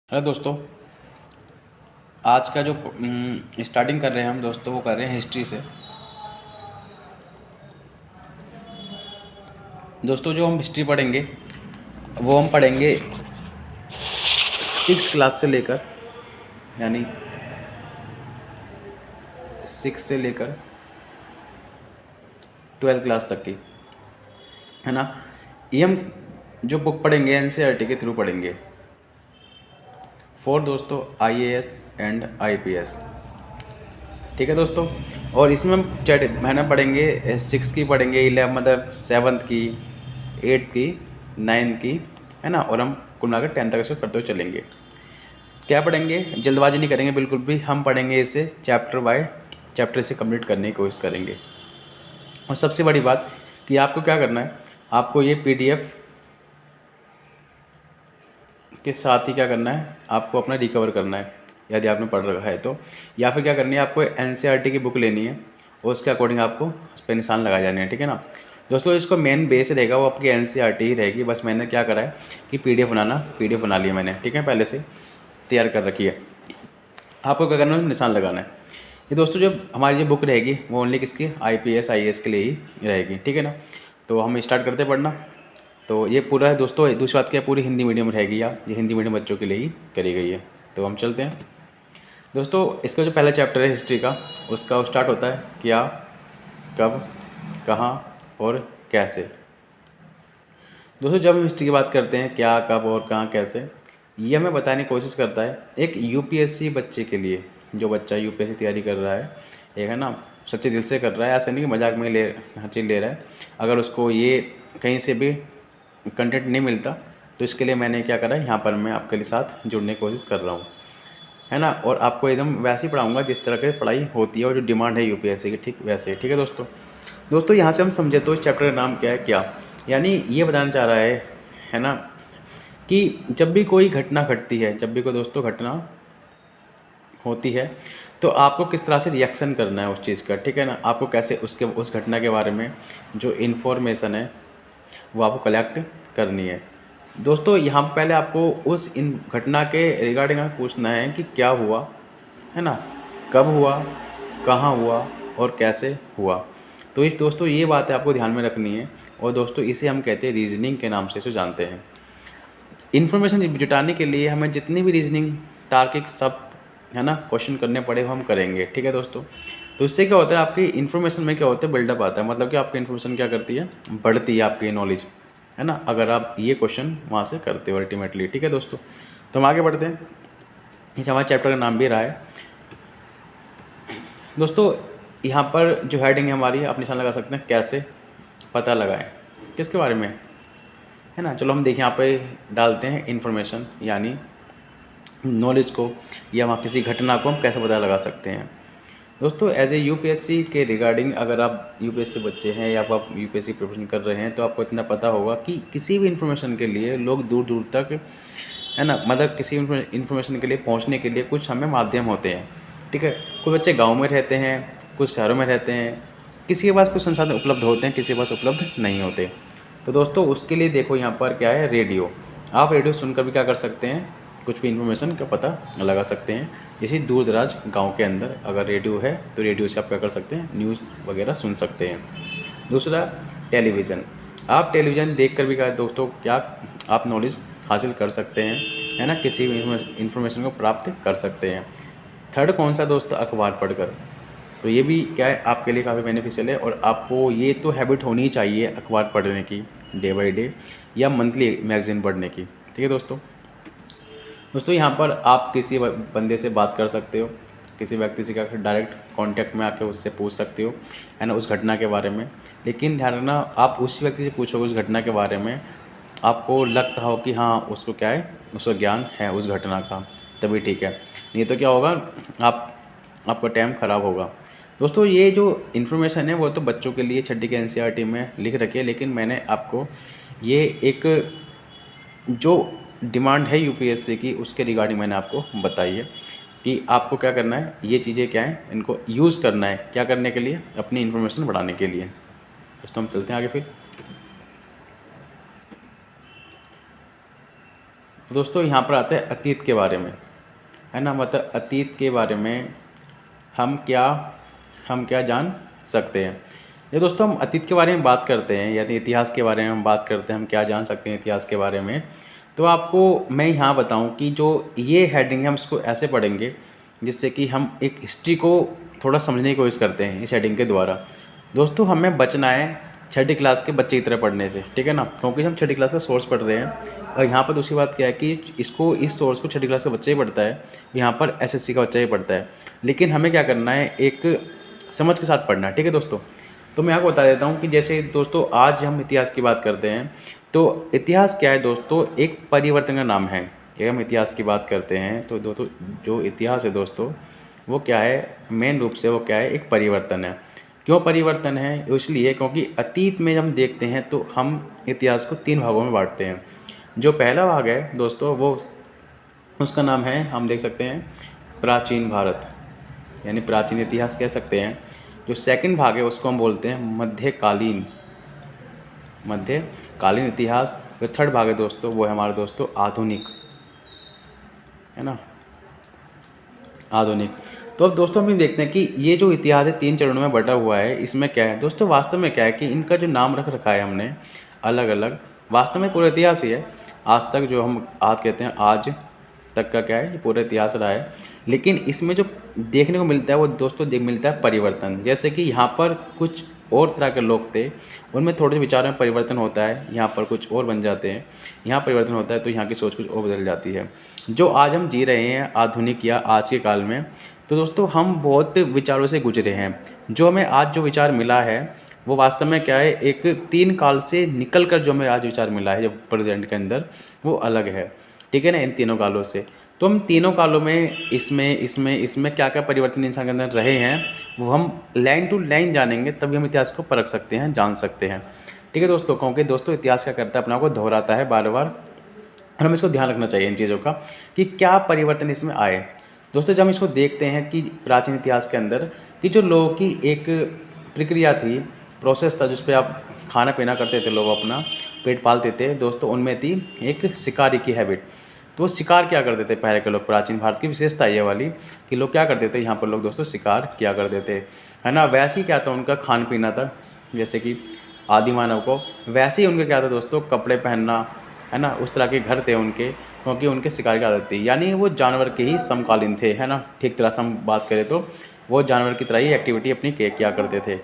Hello दोस्तों। आज का जो स्टार्टिंग कर रहे हैं हम दोस्तों, वो कर रहे हैं हिस्ट्री से। दोस्तों जो हम हिस्ट्री पढ़ेंगे वो हम पढ़ेंगे 6 क्लास से लेकर, यानी 6 से लेकर 12 क्लास तक की, है ना। ये हम जो बुक पढ़ेंगे एनसीईआरटी के थ्रू पढ़ेंगे फॉर दोस्तों आईएएस एंड आईपीएस। ठीक है दोस्तों। और इसमें हम महीना पढ़ेंगे 6 की पढ़ेंगे, 11 मतलब 7th की, 8th की, 9th की, है ना। और हम कुल मिलाकर 10th तक इसको करते हुए चलेंगे। क्या पढ़ेंगे, जल्दबाजी नहीं करेंगे बिल्कुल भी, हम पढ़ेंगे इसे चैप्टर बाय चैप्टर से कंप्लीट करने की कोशिश करेंगे। और सबसे बड़ी बात कि आपको क्या करना है, आपको ये पीडीएफ के साथ ही क्या करना है, आपको अपना रिकवर करना है यदि आपने पढ़ रखा है तो, या फिर क्या करनी है, आपको एनसीईआरटी की बुक लेनी है और उसके अकॉर्डिंग आपको उस पर निशान लगाए जाने हैं। ठीक है ना दोस्तों। इसको मेन बेस रहेगा वो आपकी एनसीईआरटी ही रहेगी। बस मैंने क्या करा है कि पीडीएफ बना लिया मैंने, ठीक है, पहले से तैयार कर रखी है। आपको क्या करना है, निशान लगाना है। ये दोस्तों जो हमारी जो बुक रहेगी वो ओनली किसकी, आईपीएस आईएएस के लिए ही रहेगी। ठीक है ना। तो हम स्टार्ट करते पढ़ना। तो ये पूरा है दोस्तों, दूसरी बात क्या है, पूरी हिंदी मीडियम रहेगी, या ये हिंदी मीडियम बच्चों के लिए ही करी गई है। तो हम चलते हैं दोस्तों। इसका जो पहला चैप्टर है हिस्ट्री का, उसका स्टार्ट होता है क्या, कब, कहाँ और कैसे। दोस्तों जब हम हिस्ट्री की बात करते हैं, क्या, कब और कहाँ कैसे, ये हमें बताने की कोशिश करता है एक यूपीएससी बच्चे के लिए। जो बच्चा यूपीएससी तैयारी कर रहा है, एक है ना, सच्चे दिल से कर रहा है, ऐसा नहीं कि मजाक में हर चीज़ ले रहा है। अगर उसको ये कहीं से भी कंटेंट नहीं मिलता तो इसके लिए मैंने क्या करा है, यहाँ पर मैं आपके लिए साथ जुड़ने की कोशिश कर रहा हूँ, है ना। और आपको एकदम वैसे ही पढ़ाऊँगा जिस तरह की पढ़ाई होती है और जो डिमांड है यूपीएससी की, ठीक वैसे। ठीक है दोस्तों। दोस्तों यहाँ से हम समझे तो इस चैप्टर का नाम क्या है, क्या, यानी ये बताना चाह रहा है ना, कि जब भी कोई घटना घटती है, जब भी कोई दोस्तों घटना होती है, तो आपको किस तरह से रिएक्शन करना है उस चीज़ का। ठीक है ना। आपको कैसे उस घटना के बारे में जो इन्फॉर्मेशन है वो आपको कलेक्ट करनी है। दोस्तों यहाँ पर पहले आपको उस इन घटना के रिगार्डिंग पूछना है कि क्या हुआ, है ना, कब हुआ, कहाँ हुआ और कैसे हुआ। तो इस दोस्तों ये बात है आपको ध्यान में रखनी है। और दोस्तों इसे हम कहते हैं रीजनिंग के नाम से इसे जानते हैं। इन्फॉर्मेशन जुटाने के लिए हमें जितनी भी रीजनिंग, तार्किक, सब, है ना, क्वेश्चन करने पड़े वो हम करेंगे। ठीक है दोस्तों। तो इससे क्या होता है, आपकी इन्फॉर्मेशन में क्या होता है, बिल्डअप आता है। मतलब कि आपकी इन्फॉर्मेशन क्या करती है, बढ़ती है आपकी नॉलेज, है ना, अगर आप ये क्वेश्चन वहाँ से करते हो अल्टीमेटली। ठीक है दोस्तों। तो हम आगे बढ़ते हैं। ये हमारे चैप्टर का नाम भी रहा है दोस्तों। यहाँ पर जो हेडिंग है हमारी, आप निशान लगा सकते हैं, कैसे पता लगाएं, किसके बारे में, है ना। चलो हम देखें, यहाँ पे डालते हैं इन्फॉर्मेशन, यानी नॉलेज को, या वहाँ किसी घटना को हम कैसे पता लगा सकते हैं। दोस्तों एज ए यूपीएससी के रिगार्डिंग, अगर आप यूपीएससी बच्चे हैं या आप यूपीएससी प्रिपरेशन कर रहे हैं, तो आपको इतना पता होगा कि किसी भी इन्फॉर्मेशन के लिए लोग दूर दूर तक, है ना, मतलब किसी इन्फॉर्मेशन के लिए पहुंचने के लिए कुछ हमें माध्यम होते हैं। ठीक है। कुछ बच्चे गांव में रहते हैं, कुछ शहरों में रहते हैं, किसी के पास कुछ संसाधन उपलब्ध होते हैं, किसी के पास उपलब्ध नहीं होते। तो दोस्तों उसके लिए देखो यहाँ पर क्या है, रेडियो। आप रेडियो सुनकर भी क्या कर सकते हैं, कुछ भी इन्फॉर्मेशन का पता लगा सकते हैं। जैसे दूर दराज गाँव के अंदर अगर रेडियो है तो रेडियो से आप क्या कर सकते हैं, न्यूज़ वगैरह सुन सकते हैं। दूसरा टेलीविज़न। आप टेलीविज़न देख कर भी क्या दोस्तों, क्या आप नॉलेज हासिल कर सकते हैं, है ना, किसी भी इन्फॉर्मेशन को प्राप्त कर सकते हैं। थर्ड कौन सा दोस्तों, अखबार पढ़कर। तो ये भी क्या है, आपके लिए काफ़ी बेनिफिशियल है। और आपको ये तो हैबिट होनी ही चाहिए अखबार पढ़ने की, डे बाय डे, या मंथली मैगज़ीन पढ़ने की। ठीक है दोस्तों। दोस्तों यहाँ पर आप किसी बंदे से बात कर सकते हो, किसी व्यक्ति से क्या डायरेक्ट कांटेक्ट में आके उससे पूछ सकते हो, है ना, उस घटना के बारे में। लेकिन ध्यान रखना, आप उस व्यक्ति से पूछोगे उस घटना के बारे में, आपको लगता हो कि हाँ उसको क्या है, उसको ज्ञान है उस घटना का, तभी ठीक है। नहीं तो क्या होगा, आपका टाइम ख़राब होगा। दोस्तों ये जो इन्फॉर्मेशन है वो तो बच्चों के लिए छठी के एनसीईआरटी में लिख रखी है, लेकिन मैंने आपको ये एक जो डिमांड है यूपीएससी की उसके रिगार्डिंग मैंने आपको बताई है कि आपको क्या करना है, ये चीज़ें क्या हैं, इनको यूज़ करना है, क्या करने के लिए, अपनी इन्फॉर्मेशन बढ़ाने के लिए। दोस्तों हम चलते हैं आगे फिर। तो दोस्तों यहाँ पर आता है अतीत के बारे में, है ना, मतलब अतीत के बारे में हम क्या जान सकते हैं। ये दोस्तों हम अतीत के बारे में बात करते हैं, यानी इतिहास के बारे में हम बात करते हैं, हम क्या जान सकते हैं इतिहास के बारे में। तो आपको मैं यहाँ बताऊँ कि जो ये हेडिंग है हम इसको ऐसे पढ़ेंगे जिससे कि हम एक हिस्ट्री को थोड़ा समझने की कोशिश करते हैं इस हेडिंग के द्वारा। दोस्तों हमें बचना है छठी क्लास के बच्चे की तरह पढ़ने से, ठीक है ना, क्योंकि हम छठी क्लास का सोर्स पढ़ रहे हैं। और यहाँ पर दूसरी बात क्या है कि इस सोर्स को छठी क्लास का बच्चा ही पढ़ता है, यहाँ पर एसएससी का बच्चा ही पढ़ता है। लेकिन हमें क्या करना है, एक समझ के साथ पढ़ना है, ठीक है दोस्तों। तो मैं आपको बता देता हूँ कि जैसे दोस्तों आज हम इतिहास की बात करते हैं, तो इतिहास क्या है दोस्तों, एक परिवर्तन का नाम है। अगर हम इतिहास की बात करते हैं तो दोस्तों जो इतिहास है दोस्तों वो क्या है, मेन रूप से वो क्या है, एक परिवर्तन है। क्यों परिवर्तन है, इसलिए क्योंकि अतीत में हम देखते हैं तो हम इतिहास को 3 भागों में बांटते हैं। जो पहला भाग है दोस्तों वो उसका नाम है, हम देख सकते हैं, प्राचीन भारत, यानी प्राचीन इतिहास कह सकते हैं। जो सेकंड भाग है उसको हम बोलते हैं मध्यकालीन इतिहास। जो थर्ड भाग है दोस्तों वो है हमारा दोस्तों आधुनिक, है ना, आधुनिक। तो अब दोस्तों हम ये देखते हैं कि ये जो इतिहास है 3 चरणों में बटा हुआ है। इसमें क्या है दोस्तों, वास्तव में क्या है कि इनका जो नाम रख रखा है हमने अलग अलग, वास्तव में पूरा इतिहास ही है। आज तक जो हम आज कहते हैं आज तक का क्या है, ये पूरा इतिहास रहा है। लेकिन इसमें जो देखने को मिलता है वो दोस्तों मिलता है परिवर्तन। जैसे कि यहाँ पर कुछ और तरह के लोग थे, उनमें थोड़े विचारों में परिवर्तन होता है, यहाँ पर कुछ और बन जाते हैं, यहाँ परिवर्तन होता है तो यहाँ की सोच कुछ और बदल जाती है। जो आज हम जी रहे हैं आधुनिक या आज के काल में, तो दोस्तों हम बहुत विचारों से गुजरे हैं। जो हमें आज जो विचार मिला है वो वास्तव में क्या है, एक 3 काल से निकल कर जो हमें आज विचार मिला है, जो प्रेजेंट के अंदर, वो अलग है, ठीक है ना, इन तीनों कालों से। तो हम तीनों कालों में इसमें क्या क्या परिवर्तन इंसान के अंदर रहे हैं वो हम लाइन टू लाइन जानेंगे, तभी हम इतिहास को परख सकते हैं, जान सकते हैं, ठीक है दोस्तों। क्योंकि दोस्तों इतिहास क्या करता है, अपना को दोहराता है बार बार, और हमें इसको ध्यान रखना चाहिए इन चीज़ों का कि क्या परिवर्तन इसमें आए। दोस्तों जब हम इसको देखते हैं कि प्राचीन इतिहास के अंदर कि जो लोगों की एक प्रक्रिया थी, प्रोसेस था, जिस पे आप खाना पीना करते थे, लोग अपना पेट पालते थे दोस्तों, उनमें थी एक शिकारी की हैबिट। तो वो शिकार क्या करते थे पहले के लोग, प्राचीन भारत की विशेषता ये वाली कि लोग क्या करते थे, यहाँ पर लोग दोस्तों शिकार किया करते थे, है ना। वैसे ही क्या था उनका खान पीना था, जैसे कि आदि मानव को, वैसे ही उनका क्या था दोस्तों, कपड़े पहनना, है ना, उस तरह के घर थे उनके, क्योंकि उनके शिकार की आदत थी। यानी वो जानवर के ही समकालीन थे, है ना, ठीक तरह से हम बात करें तो वो जानवर की तरह ही एक्टिविटी अपनी किया करते थे,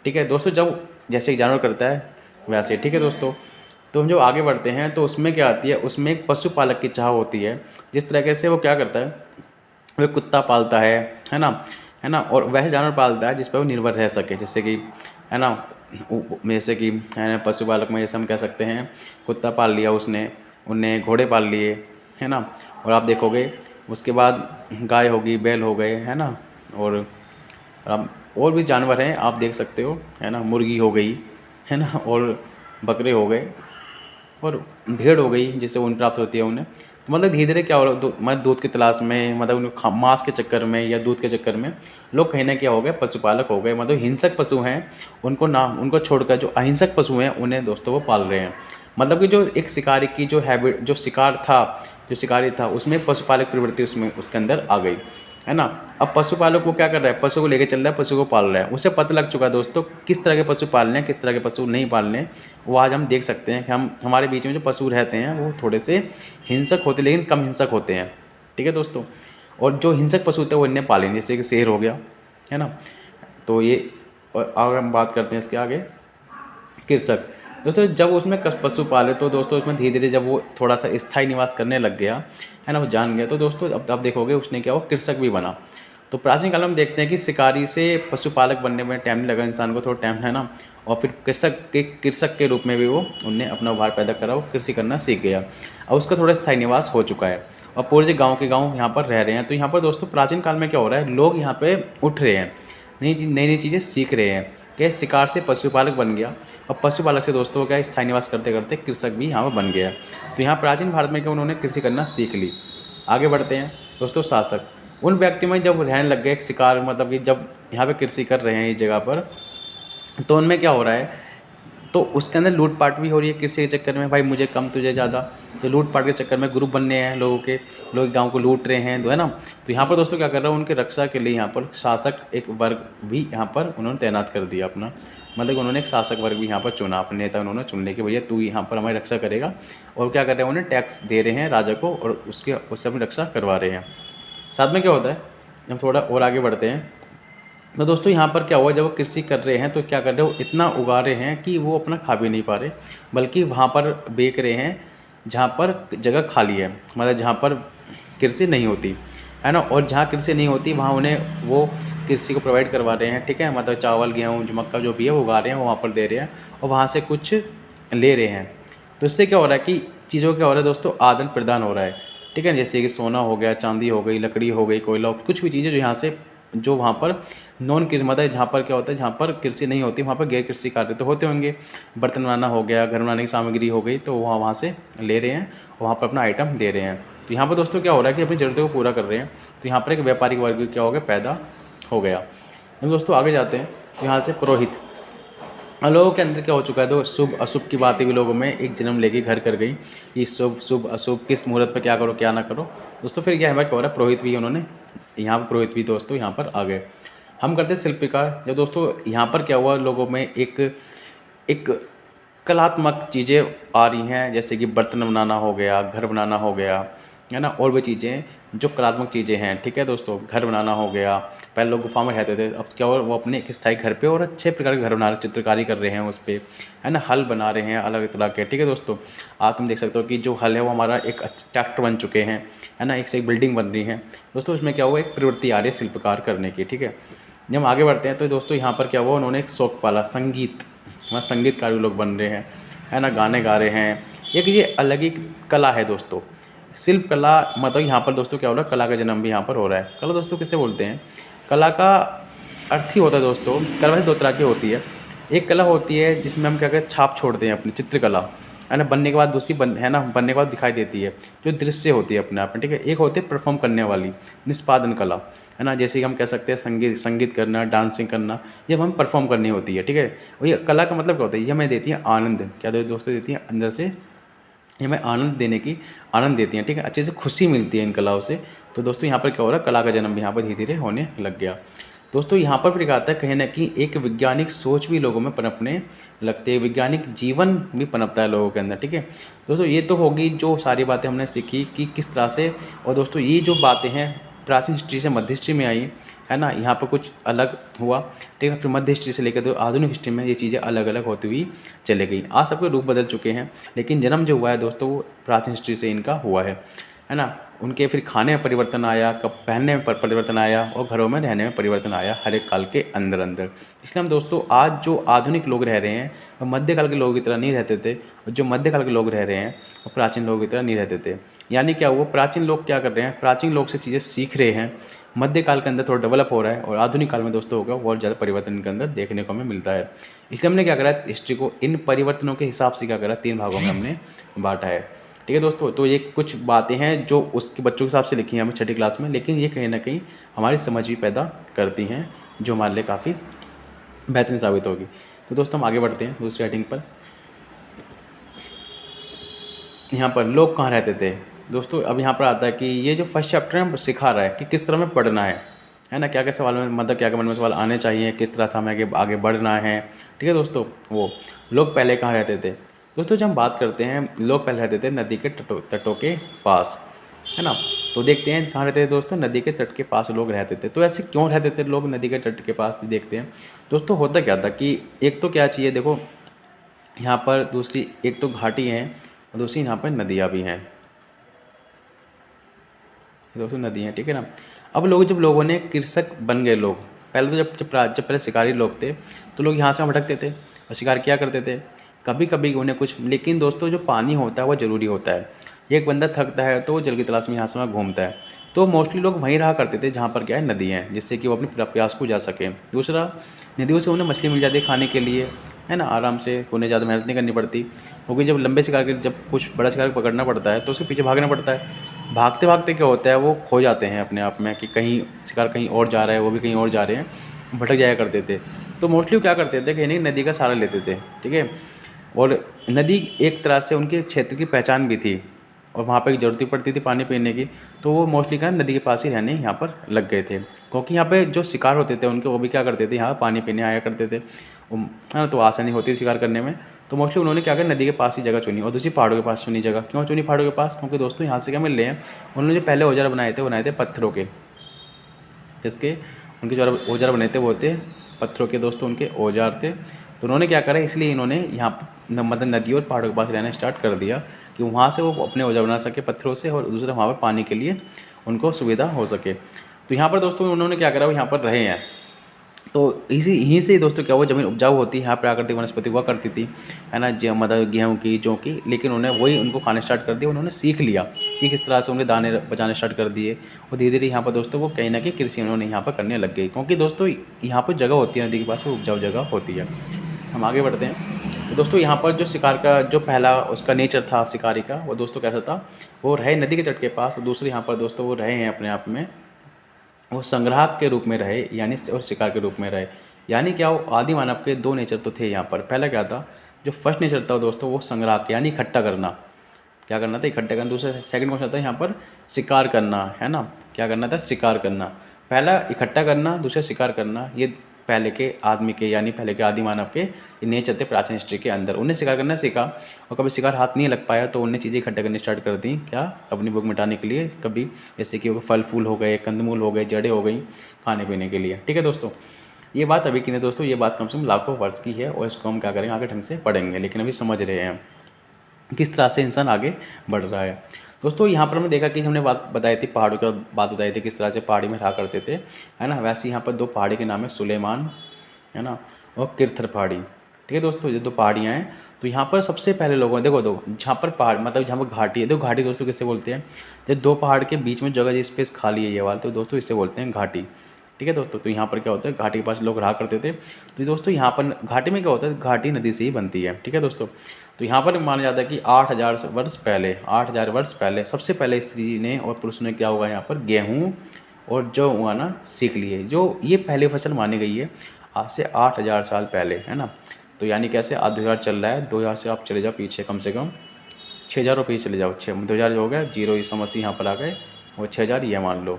ठीक है दोस्तों। जब जैसे जानवर करता है वैसे, ठीक है दोस्तों। तो हम जब आगे बढ़ते हैं तो उसमें क्या आती है, उसमें एक पशुपालक की चाह होती है। जिस तरीके से वो क्या करता है, वो कुत्ता पालता है ना, और वैसे जानवर पालता है जिस पर वो निर्भर रह सके, जैसे कि, है ना, जैसे कि पशुपालक में जैसे हम कह सकते हैं, कुत्ता पाल लिया उसने, उनने घोड़े पाल लिए, है ना, और आप देखोगे उसके बाद गाय होगी, बैल हो गए, है ना, और भी जानवर हैं आप देख सकते हो, है ना, मुर्गी हो गई, है ना, और बकरे हो गए, और भेड़ हो गई जिससे ऊन प्राप्त होती है उन्हें। तो मतलब धीरे धीरे क्या हो रहा, मतलब दूध की तलाश में, मतलब उनके मांस के चक्कर में या दूध के चक्कर में लोग कहीं ना क्या हो गए, पशुपालक हो गए। मतलब हिंसक पशु हैं उनको छोड़कर जो अहिंसक पशु हैं उन्हें दोस्तों वो पाल रहे हैं। मतलब कि जो एक शिकारी की जो हैबिट, जो शिकारी था उसमें पशुपालक प्रवृत्ति उसमें उसके अंदर आ गई, है ना। अब पशुपालक को क्या कर रहा है, पशु को लेके चल रहा है, पशु को पाल रहा है, उसे पता लग चुका है दोस्तों किस तरह के पशु पालने हैं, किस तरह के पशु नहीं पालने। वो आज हम देख सकते हैं कि हमारे बीच में जो पशु रहते हैं वो थोड़े से हिंसक होते लेकिन कम हिंसक होते हैं, ठीक है दोस्तों। और जो हिंसक पशु होते हैं वो इन्हें पालेंगे, जैसे कि शेर हो गया, है ना। तो ये, और अगर हम बात करते हैं इसके आगे, कृषक दोस्तों, जब उसमें पशु पाले तो दोस्तों उसमें धीरे धीरे जब वो थोड़ा सा स्थायी निवास करने लग गया, है ना, वो जान गया, तो दोस्तों अब देखोगे उसने क्या, वो कृषक भी बना। तो प्राचीन काल में हम देखते हैं कि शिकारी से पशुपालक बनने में टाइम नहीं लगा इंसान को, थोड़ा टाइम, है ना, और फिर कृषक के रूप में भी वो उनने अपना उभार पैदा करा, वो कृषि करना सीख गया। अब उसका थोड़ा स्थायी निवास हो चुका है और पूरे गाँव के गाँव यहाँ पर रह रहे हैं। तो यहाँ पर दोस्तों प्राचीन काल में क्या हो रहा है, लोग यहाँ पर उठ रहे हैं, नई नई चीज़ें सीख रहे हैं कि शिकार से पशुपालक बन गया, और पशुपालक से दोस्तों क्या स्थायी निवास करते करते कृषक भी यहाँ पर बन गया। तो यहाँ प्राचीन भारत में क्या उन्होंने कृषि करना सीख ली। आगे बढ़ते हैं दोस्तों, शासक उन व्यक्ति में जब रहने लग गए शिकार, मतलब कि जब यहाँ पे कृषि कर रहे हैं इस जगह पर, तो उनमें क्या हो रहा है, तो उसके अंदर लूटपाट भी हो रही है कृषि के चक्कर में, भाई मुझे कम तुझे ज़्यादा, तो लूटपाट के चक्कर में ग्रुप बनने हैं लोगों के, लोग गांव को लूट रहे हैं, तो है ना। तो यहाँ पर दोस्तों क्या कर रहा है, उनके रक्षा के लिए यहाँ पर शासक एक वर्ग भी यहाँ पर उन्होंने तैनात कर दिया अपना, मतलब उन्होंने एक शासक वर्ग भी यहाँ पर चुना, अपने नेता उन्होंने चुन लिया कि भैया तू यहाँ पर हमारी रक्षा करेगा। और क्या कर रहे हैं, उन्हें टैक्स दे रहे हैं राजा को और उससे अपनी रक्षा करवा रहे हैं। साथ में क्या होता है, हम थोड़ा और आगे बढ़ते हैं, तो दोस्तों यहाँ पर क्या हुआ, जब वो कृषि कर रहे हैं तो क्या कर रहे हो, इतना उगा रहे हैं कि वो अपना खा भी नहीं पा रहे, बल्कि वहाँ पर बेच रहे हैं जहाँ पर जगह खाली है, मतलब जहाँ पर कृषि नहीं होती है ना, और जहाँ कृषि नहीं होती वहाँ उन्हें वो कृषि को प्रोवाइड करवा रहे हैं, ठीक है, मतलब चावल गेहूँ मक्का जो भी है वो उगा रहे हैं, वो वहाँ पर दे रहे हैं और वहाँ से कुछ ले रहे हैं। तो इससे क्या हो रहा है कि चीज़ों क्या हो रहा है दोस्तों, आदान प्रदान हो रहा है, ठीक है, जैसे कि सोना हो गया, चांदी हो गई, लकड़ी हो गई, कोयला, कुछ भी चीज़ें जो यहाँ से, जो वहाँ पर नॉन कृषि, मतलब जहाँ पर क्या होता है, जहाँ पर कृषि नहीं होती वहाँ पर गैर कृषि कार्य तो होते होंगे, बर्तन बनाना हो गया, घर बनाने की सामग्री हो गई, तो वहाँ से ले रहे हैं, वहाँ पर अपना आइटम दे रहे हैं। तो यहाँ पर दोस्तों क्या हो रहा है कि अपनी ज़रूरतों को पूरा कर रहे हैं, तो यहाँ पर एक व्यापारिक वर्ग क्या हो गया, पैदा हो गया। हम दोस्तों आगे जाते हैं, तो यहाँ से पुरोहित, लोगों के अंदर क्या हो चुका है, तो शुभ अशुभ की बातें भी लोगों में एक जन्म लेके घर कर गई, कि शुभ शुभ अशुभ, किस मुहूर्त पर क्या करो क्या ना करो। दोस्तों फिर क्या है, क्या हो रहा है, पुरोहित भी उन्होंने, यहाँ पर पुरोहित भी दोस्तों यहाँ पर आ गए। हम करते हैं शिल्पकार, जब दोस्तों यहाँ पर क्या हुआ, लोगों में एक एक कलात्मक चीज़ें आ रही हैं, जैसे कि बर्तन बनाना हो गया, घर बनाना हो गया, है ना, और भी चीज़ें जो कलात्मक चीज़ें हैं, ठीक है दोस्तों, घर बनाना हो गया। पहले लोग गुफा में रहते थे, अब क्या हुआ, वो अपने एक स्थायी घर पे और अच्छे प्रकार के घर बना रहे, चित्रकारी कर रहे हैं उस पर, है ना, हल बना रहे हैं अलग तरह के, ठीक है दोस्तों। आप तुम देख सकते हो कि जो हल है वो हमारा एक ट्रैक्टर बन चुके हैं, है ना, एक से एक बिल्डिंग बन रही है दोस्तों। उसमें क्या हुआ, एक प्रवृत्ति आ रही है शिल्पकार करने की, ठीक है। जब हम आगे बढ़ते हैं तो दोस्तों यहाँ पर क्या हुआ, उन्होंने एक शौक पाला, संगीत, वहाँ संगीतकार भी लोग बन रहे हैं, है ना, गाने गा रहे हैं। एक ये अलग ही कला है दोस्तों, शिल्प कला, मतलब यहाँ पर दोस्तों क्या हो रहा है, कला का जन्म भी यहाँ पर हो रहा है। कला दोस्तों किसे बोलते हैं, कला का अर्थ ही होता है दोस्तों, कला वैसे दो तरह की होती है। एक कला होती है जिसमें हम क्या कहते हैं, छाप छोड़ते हैं अपनी, चित्रकला, है ना, बनने के बाद दूसरी है ना, बनने के बाद दिखाई देती है, जो दृश्य होती है अपने आप में, ठीक है। एक होती है परफॉर्म करने वाली, निष्पादन कला, है ना, जैसे कि हम कह सकते हैं संगीत करना, डांसिंग करना, ये हम परफॉर्म करनी होती है, ठीक है। और ये कला का मतलब क्या होता है, ये हमें देती है आनंद, क्या दोस्तों देती है अंदर से, ये हमें आनंद देती हैं, ठीक है, अच्छे से खुशी मिलती है इन कलाओं से। तो दोस्तों यहाँ पर क्या हो रहा है, कला का जन्म भी यहाँ पर धीरे धीरे होने लग गया। दोस्तों यहाँ पर फिर क्या आता है, कहीं ना कहीं एक वैज्ञानिक सोच भी लोगों में पनपने लगते हैं, वैज्ञानिक जीवन भी पनपता है लोगों के अंदर, ठीक है दोस्तों। ये तो होगी जो सारी बातें हमने सीखी कि किस तरह से, और दोस्तों ये जो बातें हैं प्राचीन हिस्ट्री से मध्य हिस्ट्री में आई, है ना, यहाँ पर कुछ अलग हुआ, ठीक है, फिर मध्य हिस्ट्री से लेकर तो आधुनिक हिस्ट्री में ये चीज़ें अलग अलग होती हुई चले गई। आज सबके रूप बदल चुके हैं, लेकिन जन्म जो हुआ है दोस्तों वो प्राचीन हिस्ट्री से इनका हुआ है ना। उनके फिर खाने में परिवर्तन आया, कब पहनने में परिवर्तन आया, और घरों में रहने में परिवर्तन आया, हर एक काल के अंदर अंदर। इसलिए हम दोस्तों आज जो आधुनिक लोग रह रहे हैं वो मध्यकाल के लोगों की तरह नहीं रहते थे, और जो मध्यकाल के लोग रह रहे हैं वो प्राचीन लोगों की तरह नहीं रहते थे। यानी क्या हुआ, प्राचीन लोग क्या कर रहे हैं, प्राचीन लोग से चीज़ें सीख रहे हैं, मध्यकाल के अंदर थोड़ा डेवलप हो रहा है, और आधुनिक काल में दोस्तों होगा बहुत ज़्यादा परिवर्तन इनके अंदर देखने को हमें मिलता है। इसलिए हमने क्या करा है, हिस्ट्री को इन परिवर्तनों के हिसाब से क्या करा, 3 भागों में हमने बांटा है, ठीक है दोस्तों। तो ये कुछ बातें हैं जो उसके बच्चों के हिसाब से लिखी हैं हमें 6ठी क्लास में, लेकिन ये कहीं ना कहीं हमारी समझ भी पैदा करती हैं, जो हमारे लिए काफ़ी बेहतरीन साबित होगी। तो दोस्तों हम आगे बढ़ते हैं दूसरी हेडिंग पर। यहाँ पर लोग कहाँ रहते थे दोस्तों, अब यहाँ पर आता है कि ये जो फर्स्ट चैप्टर है सिखा रहा है कि किस तरह में पढ़ना है ना, क्या क्या सवाल में, मतलब क्या क्या मन में सवाल आने चाहिए, किस तरह से हमें आगे बढ़ना है, ठीक है दोस्तों। वो लोग पहले कहाँ रहते थे दोस्तों, जब हम बात करते हैं, लोग पहले रहते थे नदी के तटों के पास, है ना। तो देखते हैं कहाँ रहते थे दोस्तों, नदी के तट के पास लोग रहते थे। तो ऐसे क्यों रहते थे लोग नदी के तट के पास, देखते हैं दोस्तों। होता क्या था कि एक तो क्या चाहिए, देखो यहाँ पर दूसरी एक तो घाटी है और दूसरी यहाँ पर नदियाँ भी हैं दोस्तों, नदी हैं, ठीक है ना। अब जब लोगों ने कृषक बन गए लोग, पहले तो जब पहले शिकारी लोग थे तो लोग यहाँ से भटकते थे और शिकार किया करते थे, कभी कभी उन्हें कुछ, लेकिन दोस्तों जो पानी होता है वो ज़रूरी होता है। एक बंदा थकता है तो वो जल की तलाश में यहाँ से वहाँ घूमता है, तो मोस्टली लोग वहीं रहा करते थे जहाँ पर क्या है, नदी है, जिससे कि वो अपनी प्यास को जा सकें। दूसरा, नदियों से उन्हें मछली मिल जाती है खाने के लिए, है ना, आराम से, उन्हें ज़्यादा मेहनत नहीं करनी पड़ती, क्योंकि जब लंबे शिकार के, जब कुछ बड़ा शिकार पकड़ना पड़ता है तो उसके पीछे भागना पड़ता है। भागते भागते क्या होता है, वो खो जाते हैं अपने आप में, कि कहीं शिकार कहीं और जा रहा है, वो भी कहीं और जा रहे हैं, भटक जाया करते थे। तो मोस्टली क्या करते थे, कहीं नहीं नदी का सहारा लेते थे, ठीक है। और नदी एक तरह से उनके क्षेत्र की पहचान भी थी, और वहाँ पे ज़रूरत भी पड़ती थी पानी पीने की, तो वो मोस्टली क्या नदी के पास ही रहने यहाँ पर लग गए थे, क्योंकि यहाँ पे जो शिकार होते थे उनके, वो भी क्या करते थे, यहाँ पानी पीने आया करते थे, है ना, तो आसानी होती थी शिकार करने में। तो मोस्टली उन्होंने क्या किया, नदी के पास ही जगह चुनी, और दूसरी पहाड़ों के पास चुनी जगह। क्यों चुनी पहाड़ों के पास? क्योंकि दोस्तों यहाँ से क्या मिल रहे हैं, उन्होंने जो पहले औजार बनाए थे पत्थरों के, जिसके उनके जो औजार बने थे वो थे पत्थरों के दोस्तों, उनके औजार थे। तो उन्होंने क्या करा, इसलिए इन्होंने यहाँ मतलब नदी और पहाड़ों के पास रहना स्टार्ट कर दिया, कि वहाँ से वो अपने औजार बना सके पत्थरों से, और दूसरा वहाँ पर पानी के लिए उनको सुविधा हो सके। तो यहाँ पर दोस्तों उन्होंने क्या करा, वो यहाँ पर रहे हैं। तो इसी यहीं से दोस्तों क्या हुआ, ज़मीन उपजाऊ होती है, यहाँ प्राकृतिक वनस्पति हुआ करती थी, है ना, मतलब गेहूँ की, जौ की, लेकिन उन्हें वही उनको खाने स्टार्ट कर दिया। उन्होंने सीख लिया कि किस तरह से उन्हें दाने बचाने स्टार्ट कर दिए, और धीरे धीरे यहाँ पर दोस्तों वो कहीं ना कहीं कृषि उन्होंने यहाँ पर करने लग गई, क्योंकि दोस्तों यहाँ पर जगह होती है, नदी के पास वो उपजाऊ जगह होती है। हम आगे बढ़ते हैं। तो दोस्तों यहाँ पर जो शिकार का जो पहला उसका नेचर था शिकारी का, वो दोस्तों कैसा था, वो रहे नदी के तट के पास, और दूसरे यहाँ पर दोस्तों वो रहे हैं अपने आप में, वो संग्राहक के रूप में रहे, यानी और शिकार के रूप में रहे। यानी क्या, वो आदि मानव के दो नेचर तो थे यहाँ पर। पहला क्या था, जो फर्स्ट नेचर था दोस्तों, वो संग्राहक यानी इकट्ठा करना, क्या करना था, इकट्ठा करना। दूसरा सेकंड कौन सा था यहाँ पर, शिकार करना, है ना, क्या करना था, शिकार करना। पहला इकट्ठा करना, दूसरा शिकार करना, ये पहले के आदमी के यानी पहले के आदि मानव के नेचर थे प्राचीन हिस्ट्री के अंदर। उन्हें शिकार करना सीखा, और कभी शिकार हाथ नहीं लग पाया तो उन्हें चीज़ें इकट्ठा करनी स्टार्ट कर दी, क्या, अपनी भूख मिटाने के लिए। कभी जैसे कि वो फल फूल हो गए, कंदमूल हो गए, जड़ें हो गई, खाने पीने के लिए। ठीक है दोस्तों, ये बात अभी की नहीं दोस्तों, ये बात कम से कम लाखों वर्ष की है, और इसको हम क्या करेंगे, आगे ढंग से पढ़ेंगे, लेकिन अभी समझ रहे हैं किस तरह से इंसान आगे बढ़ रहा है। दोस्तों यहाँ पर हमने देखा कि हमने बात बताई थी पहाड़ों की, बात बताई थी किस तरह से पहाड़ी में रहा करते थे, है ना। वैसे यहाँ पर दो पहाड़ी के नाम है, सुलेमान, है ना, और किरथर पहाड़ी। ठीक है दोस्तों, ये दो पहाड़ियाँ हैं। तो यहाँ पर सबसे पहले लोगों ने देखो, दो जहाँ पर पहाड़ मतलब जहाँ पर घाटी है, देखो घाटी दोस्तों किससे बोलते हैं, जब दो पहाड़ के बीच में जगह स्पेस खाली है ये वाला, तो दोस्तों इससे बोलते हैं घाटी। ठीक है दोस्तों, तो यहाँ पर क्या होता है, घाटी के पास लोग रहा करते थे। तो दोस्तों यहाँ पर घाटी में क्या होता है, घाटी नदी से ही बनती है। ठीक है दोस्तों, तो यहाँ पर माना जाता है कि 8,000 वर्ष पहले, 8,000 वर्ष पहले सबसे पहले स्त्री ने और पुरुष ने क्या हुआ, यहाँ पर गेहूँ और जौ उगाना सीख लिए, जो ये पहली फसल मानी गई है आज से 8,000 साल पहले, है ना। तो यानी कैसे, आज 2000 चल रहा है, 2000 से आप चले जाओ पीछे कम से कम 6,000 रुपये चले जाओ, 2000 हो गया, जीरो ईसा मसीह यहाँ पर आ गए, और 6,000 ये मान लो।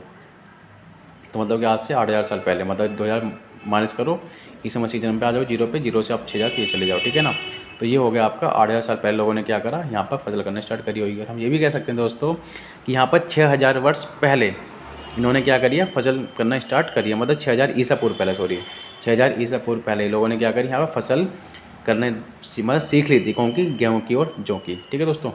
तो मतलब कि आज से 8,000 साल पहले, मतलब 2000 माइनस करो, ईसा मसीह जन्म पे आ जाओ जीरो पे, जीरो से आप 6,000 ये चले जाओ। ठीक है ना, तो ये हो गया आपका 8,000 साल पहले लोगों ने क्या करा, यहाँ पर फसल करना स्टार्ट करी होगी। और हम ये भी कह सकते हैं दोस्तों कि यहाँ पर 6,000 वर्ष पहले इन्होंने क्या करिए, फसल करना स्टार्ट करिए, मतलब 6,000 ईसा पूर्व पहले, सॉरी 6,000 ईसा पूर्व पहले लोगों ने क्या करी, यहाँ पर फसल करने मतलब सीख ली थी, कौन की, गेहूँ की और जौ की। ठीक है दोस्तों,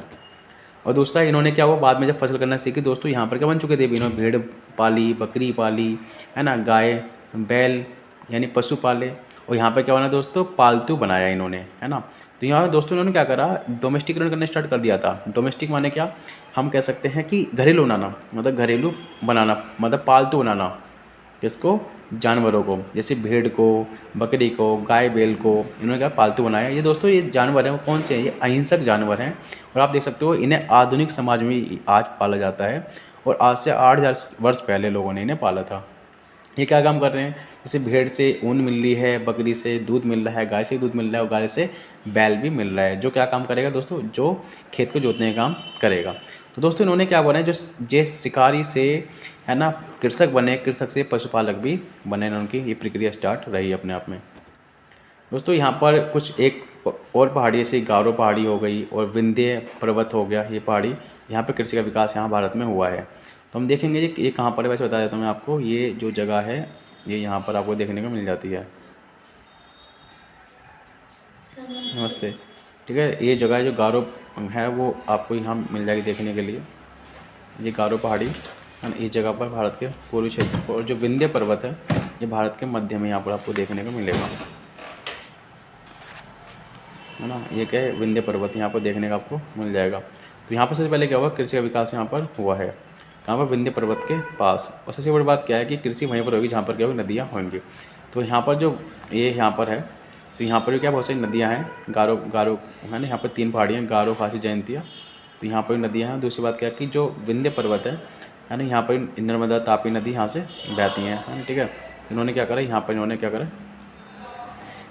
और दूसरा इन्होंने क्या हुआ, बाद में जब फसल करना सीखी दोस्तों, यहाँ पर क्या बन चुके थे, इन्होंने भेड़ पाली, बकरी पाली, है ना, गाय बैल यानी पशु पाले, और यहाँ पर क्या बना दोस्तों, पालतू बनाया इन्होंने, है ना। तो यहाँ पर दोस्तों इन्होंने क्या करा, डोमेस्टिकेशन करना स्टार्ट कर दिया था। डोमेस्टिक माने क्या, हम कह सकते हैं कि घरेलू बनाना, मतलब घरेलू बनाना, मतलब पालतू बनाना, किसको, जानवरों को, जैसे भेड़ को, बकरी को, गाय बैल को इन्होंने क्या पालतू बनाया। ये दोस्तों ये जानवर हैं वो कौन से हैं, ये अहिंसक जानवर हैं, और आप देख सकते हो इन्हें आधुनिक समाज में आज पाला जाता है, और आज से 8,000 वर्ष पहले लोगों ने इन्हें पाला था। ये क्या काम कर रहे हैं, जैसे भेड़ से ऊन मिल रही है, बकरी से दूध मिल रहा है, गाय से दूध मिल रहा है, और गाय से बैल भी मिल रहा है, जो क्या काम करेगा दोस्तों, जो खेत को जोतने का काम करेगा। तो दोस्तों इन्होंने क्या बोला है, जो शिकारी से, है ना, कृषक बने, कृषक से पशुपालक भी बने, उनकी ये प्रक्रिया स्टार्ट रही अपने आप में। दोस्तों यहाँ पर कुछ एक और पहाड़ी, जैसे गारो पहाड़ी हो गई और विंध्य पर्वत हो गया, ये पहाड़ी, यहाँ पर कृषि का विकास यहाँ भारत में हुआ है। तो हम देखेंगे ये कहाँ पर है, वैसे बता देता हूँ मैं आपको, ये जो जगह है ये यहाँ पर आपको देखने को मिल जाती है। नमस्ते। ठीक है, ये जगह जो गारो है वो आपको यहाँ मिल जाएगी देखने के लिए, ये गारो पहाड़ी, इस जगह पर भारत के पूर्वी क्षेत्र पर, और जो विंध्य पर्वत है ये भारत के मध्य में यहाँ पर आपको देखने को मिलेगा, है ना। ये क्या है, विंध्य पर्वत यहाँ पर देखने का आपको मिल जाएगा। तो यहाँ पर सबसे पहले क्या हुआ, कृषि का विकास यहाँ पर हुआ है, कहाँ पर, विंध्य पर्वत के पास। और सबसे बड़ी बात क्या है कि कृषि वहीं पर होगी जहाँ पर क्या होगी, नदियाँ होंगी। तो यहाँ पर जो ये यहाँ पर है, तो यहाँ पर क्या बहुत सारी नदियाँ हैं, गारो गारो है ना, यहाँ पर 3 पहाड़ियाँ, गारो, खासी, जयंतिया, तो यहाँ पर नदियाँ हैं। दूसरी बात क्या है कि जो विंध्य पर्वत है ना, यहाँ पर नर्मदा, तापी नदी यहाँ से बहती हैं, है ना। ठीक है, तो इन्होंने क्या करा, यहाँ पर इन्होंने क्या करा,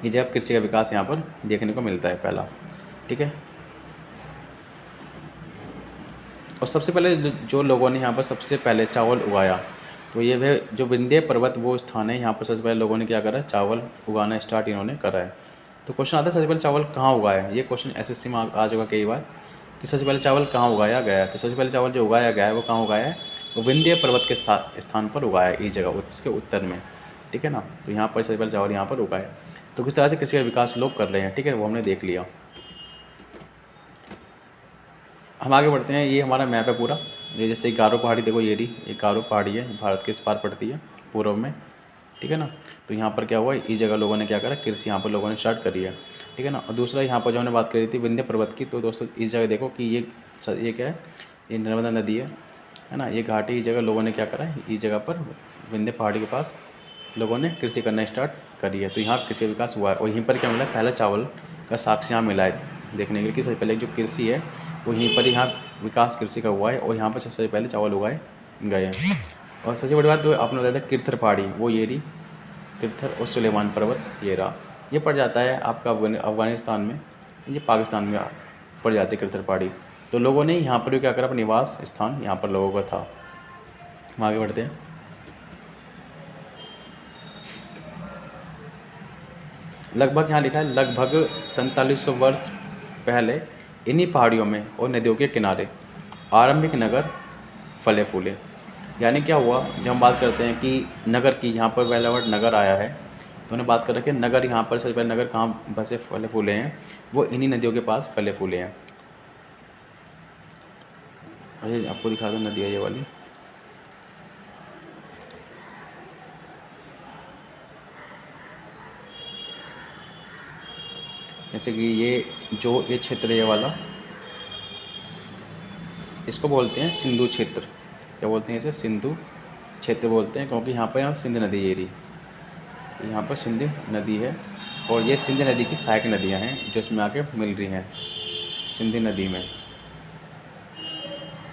ये जब कृषि का विकास यहाँ पर देखने को मिलता है पहला। ठीक है। और सबसे पहले जो लोगों ने यहाँ पर सबसे पहले चावल उगाया, तो ये वह जो विंध्य पर्वत वो स्थान है, यहाँ पर सबसे पहले लोगों ने क्या करा, चावल उगाना स्टार्ट इन्होंने करा है। तो क्वेश्चन आता है सबसे पहले चावल कहाँ उगाया है, ये क्वेश्चन एसएससी में आ चुका कई बार कि सबसे पहले चावल कहाँ उगाया गया है। तो सबसे पहले चावल जो उगाया गया है वो कहाँ उगाया है, वो विंध्य पर्वत के स्थान पर उगाया है, इस जगह इसके उत्तर में, ठीक है ना। तो यहाँ पर सबसे पहले चावल यहाँ पर उगाया। तो किस तरह से कृषि का विकास लोग कर रहे हैं, ठीक है, वो हमने देख लिया। हम आगे बढ़ते हैं। ये हमारा मैप है पूरा। ये जैसे गारो पहाड़ी देखो, ये रही, ये गारो पहाड़ी है, भारत के इस पार पड़ती है पूर्व में, ठीक है ना। तो यहाँ पर क्या हुआ, इस जगह लोगों ने क्या करा, कृषि यहाँ पर लोगों ने स्टार्ट करी है, ठीक है ना। और दूसरा यहाँ पर जो हमने बात करी थी विंध्य पर्वत की, तो दोस्तों इस जगह देखो कि ये क्या है, ये नर्मदा नदी है ना। ये घाटी, इस जगह लोगों ने क्या करा है, इस जगह पर विंध्य पहाड़ी के पास लोगों ने कृषि करना स्टार्ट करी है। तो यहाँ कृषि विकास हुआ है। और यहीं पर क्या मिला, पहला चावल का साक्ष्य यहाँ मिला है देखने के लिए कि सबसे पहले जो कृषि है वो यहीं पर, यहाँ विकास कृषि का हुआ है और यहाँ पर सबसे पहले चावल उगाए गए हैं। और सबसे बड़ी बात जो आपने बताया था किरथर पहाड़ी, वो ये रही किरथर, और सुलेमान पर्वत ये रहा। ये पड़ जाता है आपका अफगानिस्तान में, ये पाकिस्तान में पड़ जाती है किरथर पहाड़ी। तो लोगों ने यहाँ पर भी क्या करा, अपना निवास स्थान यहाँ पर लोगों का था। हम आगे बढ़ते हैं। लगभग यहाँ लिखा है लगभग 4700 वर्ष पहले इन्हीं पहाड़ियों में और नदियों के किनारे आरंभिक नगर फले फूले। यानी क्या हुआ, जब हम बात करते हैं कि नगर की, यहाँ पर पहला वर्ड नगर आया है, तो उन्हें बात कर रखे नगर, यहाँ पर सबसे पहले नगर कहाँ बसे फले फूले हैं, वो इन्हीं नदियों के पास फले फूले हैं। अरे आपको दिखा दो नदी है ये वाली, जैसे कि ये क्षेत्र है ये वाला, इसको बोलते हैं सिंधु क्षेत्र। क्या बोलते हैं इसे, सिंधु क्षेत्र बोलते हैं, क्योंकि यहाँ पर सिंध नदी ये रही, यहाँ पर सिंध नदी है और ये सिंध नदी की सहायक नदियाँ हैं जो इसमें आके मिल रही हैं सिंध नदी में,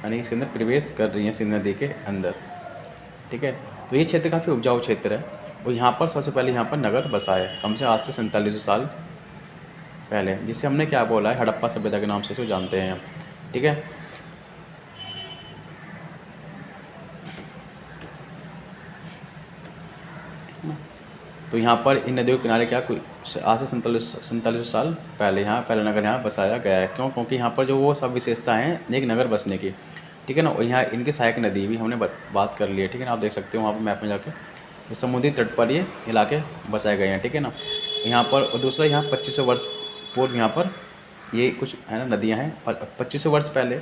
यानी इसके अंदर प्रवेश कर रही हैं सिंध नदी के अंदर, ठीक है। तो ये क्षेत्र काफ़ी उपजाऊ क्षेत्र है और यहाँ पर सबसे पहले यहाँ पर नगर बसा है, कम से आज से 4700 साल पहले, जिसे हमने क्या बोला है, हड़प्पा सभ्यता के नाम से इसको जानते हैं, ठीक है। तो यहाँ पर इन नदियों के किनारे क्या कोई आज से 4700 साल पहले यहाँ पहला नगर यहाँ बसाया गया है। क्यों, क्योंकि यहाँ पर जो वो सब विशेषता हैं एक नगर बसने की, ठीक है ना। और यहाँ इनके सहायक नदी भी हमने बात कर ली है, ठीक है ना। आप देख सकते हो वहाँ पर मैप में जाके, तो समुद्री तट पर ये इलाके बसाए गए हैं, ठीक है ना। यहाँ पर और दूसरा यहाँ 2500 वर्ष पूर्व यहाँ पर ये कुछ है ना नदियाँ हैं। 2500 वर्ष पहले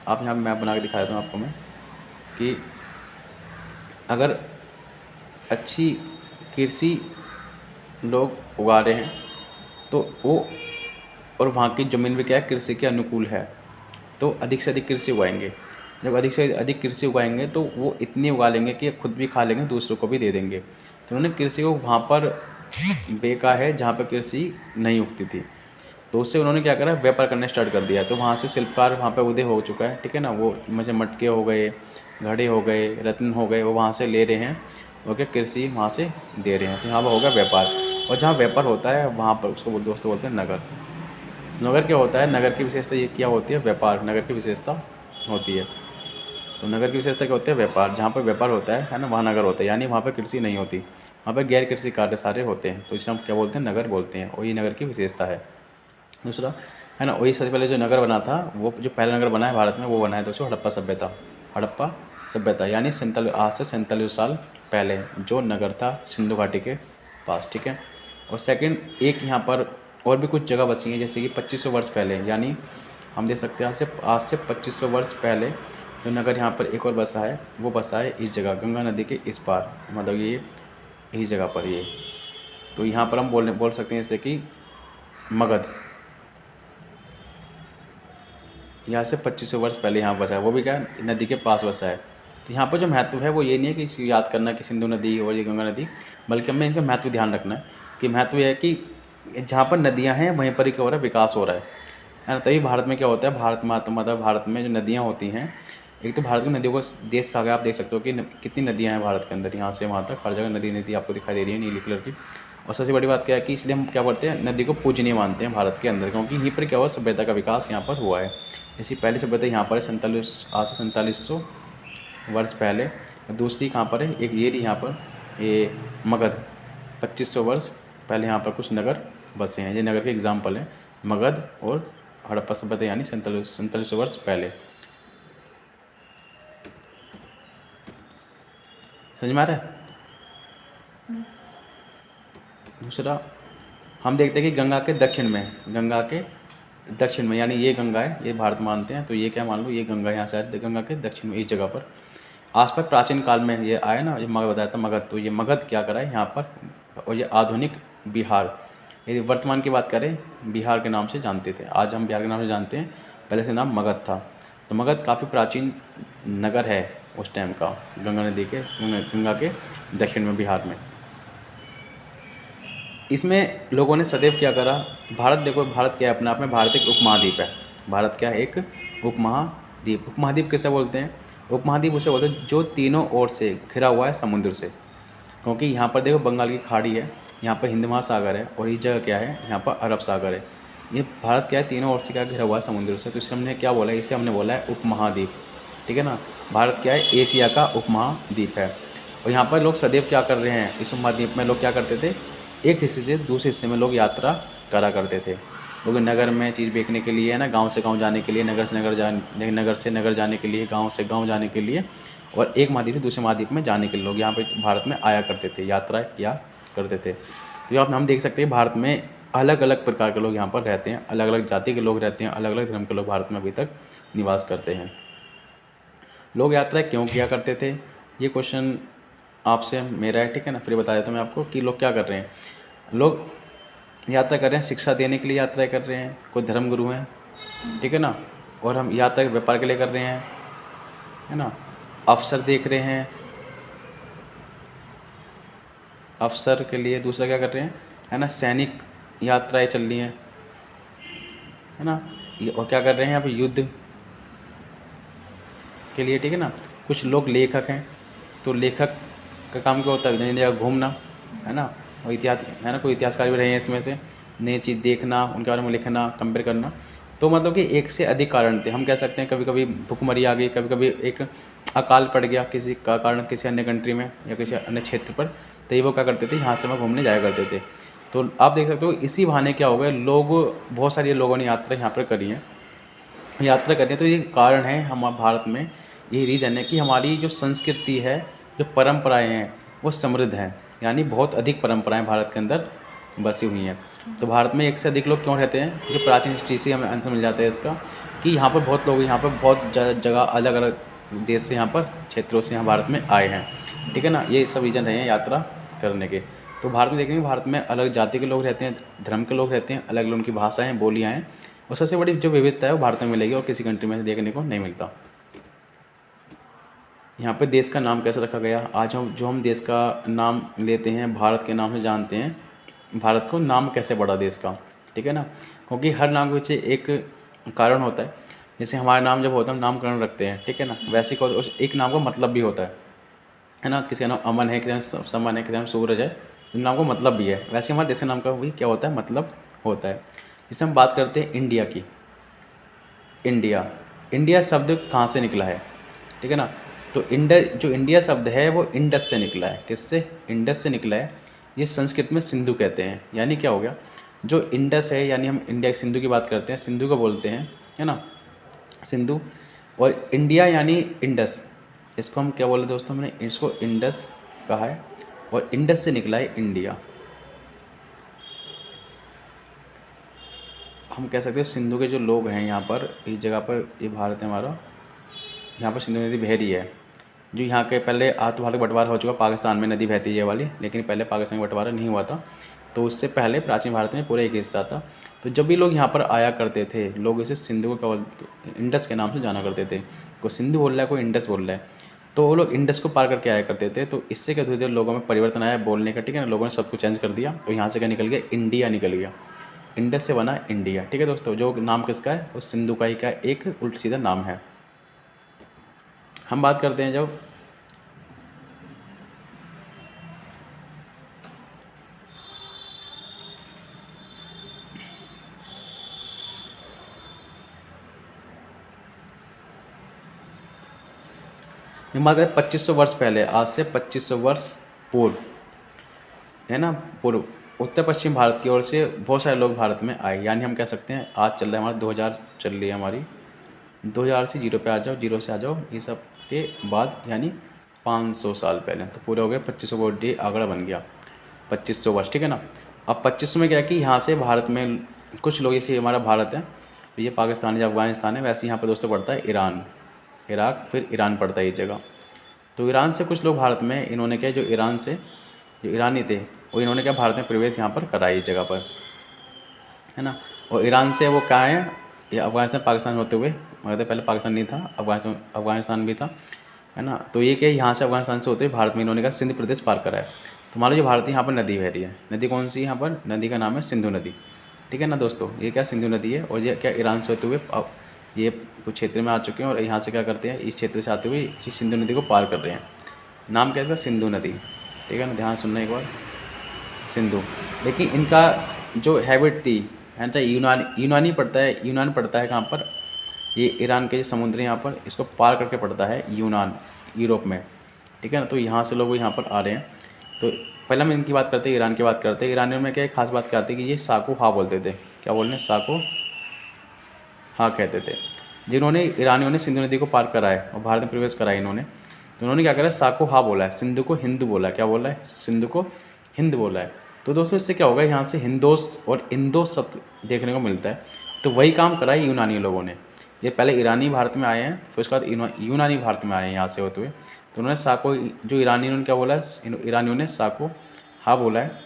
आप यहाँ मैप बना के दिखा देता हूँ आपको मैं, कि अगर अच्छी कृषि लोग उगा रहे हैं तो वो, और वहाँ की ज़मीन भी क्या है, कृषि के अनुकूल है, तो अधिक से अधिक कृषि उगाएंगे। जब अधिक से अधिक कृषि उगाएंगे तो वो इतनी उगा लेंगे कि खुद भी खा लेंगे, दूसरों को भी दे देंगे। तो उन्होंने कृषि को वहाँ पर बेका है जहाँ पर कृषि नहीं उगती थी, तो उससे उन्होंने क्या करा, व्यापार करना स्टार्ट कर दिया। तो वहाँ से शिल्पकार वहाँ पर उदय हो चुका है, ठीक है ना। वो मुझे मटके हो गए, घड़े हो गए, रत्न हो गए, वो वहाँ से ले रहे हैं, ओके, कृषि वहाँ से दे रहे हैं। तो यहाँ पर होगा व्यापार, और जहाँ व्यापार होता है वहाँ पर उसको दोस्तों बोलते हैं नगर। नगर क्या होता है, नगर की विशेषता ये क्या होती है, व्यापार नगर की विशेषता होती है। तो नगर की विशेषता क्या होती है, व्यापार। जहाँ पर व्यापार होता है ना, वहाँ नगर होता है, यानी वहाँ पर कृषि नहीं होती, वहाँ पर गैर कृषि कार्य सारे होते हैं, तो इसे हम क्या बोलते हैं, नगर बोलते हैं, और ये नगर की विशेषता है। दूसरा है ना, वही सबसे पहले जो नगर बना था, वो जो पहला नगर बना है भारत में, वो बना है दोस्तों हड़प्पा सभ्यता। हड़प्पा सभ्यता यानी आज से 4700 साल पहले जो नगर था सिंधु घाटी के पास, ठीक है। और सेकंड, एक यहाँ पर और भी कुछ जगह बसी हैं, जैसे कि 2500 वर्ष पहले, यानी हम देख सकते हैं आज से 2500 वर्ष पहले जो नगर यहाँ पर एक और बसा है, वो बसा है इस जगह, गंगा नदी के इस पार, मतलब ये इस जगह पर ये। तो यहाँ पर हम बोल सकते हैं जैसे कि मगध, यहाँ से 2500 वर्ष पहले यहाँ बसा है, वो भी क्या नदी के पास बसा है। तो यहाँ पर जो महत्व है वो ये नहीं है कि याद करना कि सिंधु नदी और ये गंगा नदी, बल्कि हमें इनका महत्व ध्यान रखना है कि महत्व यह है कि जहाँ पर नदियाँ हैं वहीं पर ही क्या हो रहा है, विकास हो रहा है ना। तभी भारत में क्या होता है, भारत में मतलब भारत में जो नदियाँ होती हैं, एक तो भारत की नदियों को देश कहा गया, आप देख सकते हो कि कितनी नदियाँ हैं भारत के अंदर, यहाँ से वहाँ तक हर जगह नदी आपको दिखाई दे रही है नीली कलर की। और सबसे बड़ी बात क्या है कि इसलिए हम क्या करते हैं, नदी को पूजनीय मानते हैं भारत के अंदर, क्योंकि यहीं पर क्या हुआ, सभ्यता का विकास यहाँ पर हुआ है। इसी पहली सभ्यता यहाँ पर है, आज से 4700 वर्ष पहले। दूसरी कहाँ पर है, एक ये रही यहाँ पर, ये मगध, 2500 वर्ष पहले यहाँ पर कुछ नगर बसे हैं। ये नगर के एग्जाम्पल हैं, मगध और हड़प्पा सभ्यता, यानी 4700 वर्ष पहले। समझ में आ रहा है? दूसरा हम देखते हैं कि गंगा के दक्षिण में, गंगा के दक्षिण में, यानी ये गंगा है, ये भारत मानते हैं, तो ये क्या मान लो, ये गंगा यहाँ शायद गंगा के दक्षिण में, इस जगह पर आसपास प्राचीन काल में ये आया ना, ये मगध बताया था, मगध, तो ये मगध क्या करा है यहाँ पर, और ये आधुनिक बिहार, यदि वर्तमान की बात करें बिहार के नाम से जानते थे, आज हम बिहार के नाम से जानते हैं, पहले से नाम मगध था। तो मगध काफ़ी प्राचीन नगर है उस टाइम का, गंगा नदी के, गंगा के दक्षिण में, बिहार में। इसमें लोगों ने सदैव क्या करा, भारत देखो, भारत क्या है अपने आप में, भारत एक उपमहाद्वीप है। भारत क्या है, एक उपमहाद्वीप। उपमहाद्वीप किसे बोलते हैं, उपमहाद्वीप उसे बोलते हैं जो तीनों ओर से घिरा हुआ है समुद्र से, क्योंकि यहाँ पर देखो बंगाल की खाड़ी है, यहाँ पर हिंद महासागर है, और इस जगह क्या है, यहाँ पर अरब सागर है। ये भारत क्या है, तीनों ओर से क्या घिरा हुआ है समुद्र से, तो इसे हमने क्या बोला है, इसे हमने बोला है उपमहाद्वीप। ठीक है ना, भारत क्या है, एशिया का उपमहाद्वीप है। और यहाँ पर लोग सदैव क्या कर रहे हैं, इस उपमहाद्वीप में लोग क्या करते थे, एक हिस्से से दूसरे हिस्से में लोग यात्रा करा करते थे। लोग नगर में चीज़ बेचने के लिए, है ना, गांव से गांव जाने के लिए, नगर से नगर जाने के लिए, गांव से गांव जाने के लिए, और एक महाद्वीप से दूसरे महाद्वीप में जाने के लिए लोग यहाँ पे भारत में आया करते थे, यात्रा किया करते थे। तो यहाँ हम देख सकते हैं भारत में अलग अलग प्रकार के लोग यहाँ पर रहते हैं, अलग अलग जाति के लोग रहते हैं, अलग अलग धर्म के लोग भारत में अभी तक निवास करते हैं। लोग यात्रा क्यों किया करते थे, ये क्वेश्चन आपसे मेरा है, ठीक है ना, फिर बता देता हूँ मैं आपको कि लोग क्या कर रहे हैं। लोग यात्रा कर रहे हैं शिक्षा देने के लिए, यात्रा कर रहे हैं, कोई धर्म गुरु हैं, ठीक है ना, और हम यात्रा व्यापार के लिए कर रहे हैं, है ना, अवसर देख रहे हैं, अवसर के लिए। दूसरा क्या कर रहे हैं, है ना, सैनिक यात्राएं चल रही हैं, है ना, और क्या कर रहे हैं यहाँ पे, युद्ध के लिए, ठीक है ना। कुछ लोग लेखक हैं, तो लेखक का काम क्या होता है, नई जगह घूमना, है ना, और इतिहास, है ना, कोई इतिहासकार भी रहे हैं इसमें से, नई चीज़ देखना, उनके बारे में लिखना, कंपेयर करना। तो मतलब कि एक से अधिक कारण थे, हम कह सकते हैं कभी कभी भुखमरी आ गई, कभी कभी एक अकाल पड़ गया किसी का कारण किसी अन्य कंट्री में या किसी अन्य क्षेत्र पर, तो ये वो क्या करते थे, यहाँ से वहाँ घूमने जाया करते थे। तो आप देख सकते हो इसी बहाने क्या हो गया, लोग, बहुत सारे लोगों ने यात्रा यहाँ पर करी है, यात्रा करते हैं। तो ये कारण है हम भारत में, ये रीज़न है कि हमारी जो संस्कृति है, जो परंपराएं हैं, वो समृद्ध हैं, यानी बहुत अधिक परंपराएं भारत के अंदर बसी हुई हैं। तो भारत में एक से अधिक लोग क्यों रहते हैं, जो प्राचीन हिस्ट्री से हमें आंसर मिल जाता है इसका, कि यहाँ पर बहुत लोग, यहाँ पर बहुत जगह अलग अलग देश से, यहाँ पर क्षेत्रों से यहाँ भारत में आए हैं, ठीक है ना। ये सब रीज़न रहे हैं यात्रा करने के। तो भारत में देखेंगे, भारत में अलग जाति के लोग रहते हैं, धर्म के लोग रहते हैं, अलग अलग उनकी भाषाएँ, बोलियाँ हैं, और सबसे बड़ी जो विविधता है वो भारत में मिलेगी और किसी कंट्री में देखने को नहीं मिलता। यहाँ पे देश का नाम कैसे रखा गया, आज हम देश का नाम लेते हैं, भारत के नाम से जानते हैं, भारत को नाम कैसे पड़ा देश का, ठीक है ना, क्योंकि हर नाम के पीछे एक कारण होता है। जैसे हमारा नाम जब होता है, हम नामकरण रखते हैं, ठीक है ना, वैसे को उस एक नाम का मतलब भी होता है ना। किसी का नाम अमन है, किसी का नाम समन है, किसी का नाम सूरज है, इन नाम का मतलब भी है। वैसे हमारे देश के नाम का भी क्या होता है, मतलब होता है। जैसे हम बात करते हैं इंडिया की, इंडिया शब्द कहाँ से निकला है, ठीक है ना। तो जो इंडिया शब्द है वो इंडस से निकला है, किससे, इंडस से निकला है। ये संस्कृत में सिंधु कहते हैं, यानी क्या हो गया, जो इंडस है, यानी हम इंडिया सिंधु की बात करते हैं, सिंधु को बोलते हैं, है ना, सिंधु। और इंडिया यानी इंडस, इसको हम क्या बोले दोस्तों, हमने इसको इंडस कहा है, और इंडस से निकला है इंडिया। हम कह सकते हैं सिंधु के जो लोग हैं यहाँ पर, इस जगह पर, ये भारत है हमारा, यहाँ पर सिंधु नदी बह रही है। जो यहाँ के पहले तो भारत का बंटवारा हो चुका, पाकिस्तान में नदी बहती है ये वाली, लेकिन पहले पाकिस्तान का बंटवारा नहीं हुआ था। तो उससे पहले प्राचीन भारत में पूरा एक हिस्सा था। तो जब भी लोग यहाँ पर आया करते थे, लोग इसे सिंधु को इंडस के नाम से जाना करते थे। कोई सिंधु बोल रहा है, कोई इंडस बोल रहा है, तो वो लोग इंडस को पार करके आया करते थे। तो इससे क्या, धीरे धीरे लोगों में परिवर्तन आया बोलने का, ठीक है ना, लोगों ने सब कुछ चेंज कर दिया। तो यहाँ से क्या निकल गया, इंडिया निकल गया, इंडस से बना इंडिया, ठीक है दोस्तों। जो नाम किसका है, वो सिंधु का ही का एक उल्टा सीधा नाम है। हम बात करते हैं जब हम बात करें 2500 वर्ष पहले, आज से 2500 वर्ष पूर्व, है ना, पूर्व उत्तर पश्चिम भारत की ओर से बहुत सारे लोग भारत में आए। यानी हम कह सकते हैं आज चल रहा है हमारा 2000 चल रही है हमारी, 2000 से जीरो पे आ जाओ, जीरो से आ जाओ, ये सब के बाद यानी 500 साल पहले, तो पूरे हो गए 2500 वो डे आंकड़ा बन गया 2500 वर्ष, ठीक है ना। अब 2500 में क्या है कि यहाँ से भारत में कुछ लोग, जैसे हमारा भारत है तो ये पाकिस्तान या अफगानिस्तान है, वैसे यहाँ पर दोस्तों पड़ता है ईरान, इराक, फिर ईरान पड़ता है ये जगह। तो ईरान से कुछ लोग भारत में, इन्होंने क्या, जो ईरान से जो ईरानी थे वो इन्होंने क्या भारत में प्रवेश यहाँ पर करा इस जगह पर, है ना। और ईरान से वो कहाँ है, ये अफगानिस्तान पाकिस्तान होते हुए, मतलब पहले पाकिस्तान नहीं था, अफगानिस्तान अफगानिस्तान भी था, है ना। तो ये क्या यहाँ से अफगानिस्तान से होते हुए भारत में इन्होंने कहा सिंध प्रदेश पार करा है। तो हमारा जो भारत है यहाँ पर नदी बह रही है, नदी कौन सी है यहाँ पर, नदी का नाम है सिंधु नदी, ठीक है ना दोस्तों। ये क्या सिंधु नदी है, और ये क्या ईरान से होते हुए अब ये कुछ क्षेत्र में आ चुके हैं, और यहाँ से क्या करते हैं, इस क्षेत्र से आते हुए इस सिंधु नदी को पार कर रहे हैं। नाम क्या है इसका, सिंधु नदी, ठीक है ना, ध्यान सुनना एक बार, सिंधु। लेकिन इनका जो हैबिट थी, है ना, यूनानी पड़ता है, यूनान पड़ता है कहाँ पर, ये ईरान के जो समुद्र यहाँ पर इसको पार करके पड़ता है यूनान, यूरोप में, ठीक है ना। तो यहाँ से लोग यहाँ पर आ रहे हैं। तो पहले हम इनकी बात करते हैं, ईरान की बात करते हैं। ईरानियों में क्या एक खास बात क्या आती है कि ये साको हा बोलते थे, क्या बोलने, साको हाँ कहते थे। जिन्होंने ईरानियों ने सिंधु नदी को पार करा है और भारत में प्रवेश करा है इन्होंने, तो उन्होंने क्या करा, साको हा बोला है, सिंधु को हिंदू बोला है, क्या बोला है, सिंधु को हिंद बोला है। तो दोस्तों इससे क्या होगा, यहाँ से हिंदोस और इंदोस शब्द देखने को मिलता है। तो वही काम करा है यूनानी लोगों ने। ये पहले ईरानी भारत में आए हैं, फिर उसके बाद यूनानी भारत में आए हैं यहाँ से होते हुए। तो उन्होंने साको, जो ईरानी उन्होंने क्या बोला है, ईरानियों ने साको हा बोला है,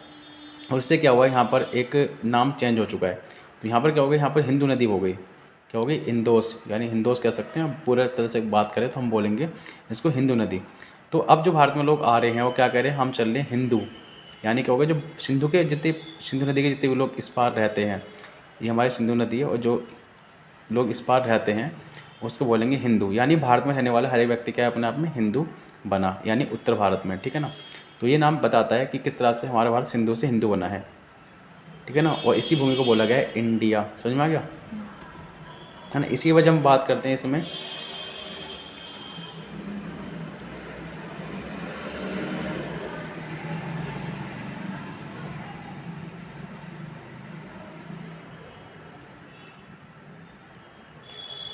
और इससे क्या हुआ, यहाँ पर एक नाम चेंज हो चुका है। तो यहाँ पर क्या हो गया, यहाँ पर हिंदू नदी हो गई, क्या हो गई, इंदोस, यानी हिंदोस कह सकते हैं। पूरे तरह से बात करें तो हम बोलेंगे इसको हिंदू नदी। तो अब जो भारत में लोग आ रहे हैं वो क्या कह रहे हैं, हम चल रहे हैं हिंदू, यानी क्या होगा, जो सिंधु के जितने, सिंधु नदी के जितने भी लोग इस पार रहते हैं, ये हमारी सिंधु नदी है, और जो लोग इस पार रहते हैं उसको बोलेंगे हिंदू। यानी भारत में रहने वाला हर एक व्यक्ति क्या है, अपने आप में हिंदू बना, यानी उत्तर भारत में, ठीक है ना। तो ये नाम बताता है कि किस तरह से हमारा भारत सिंधु से हिंदू बना है, ठीक है ना। और इसी भूमि को बोला गया है इंडिया, समझ में आ गया, है ना। इसी वजह हम बात करते हैं इसमें,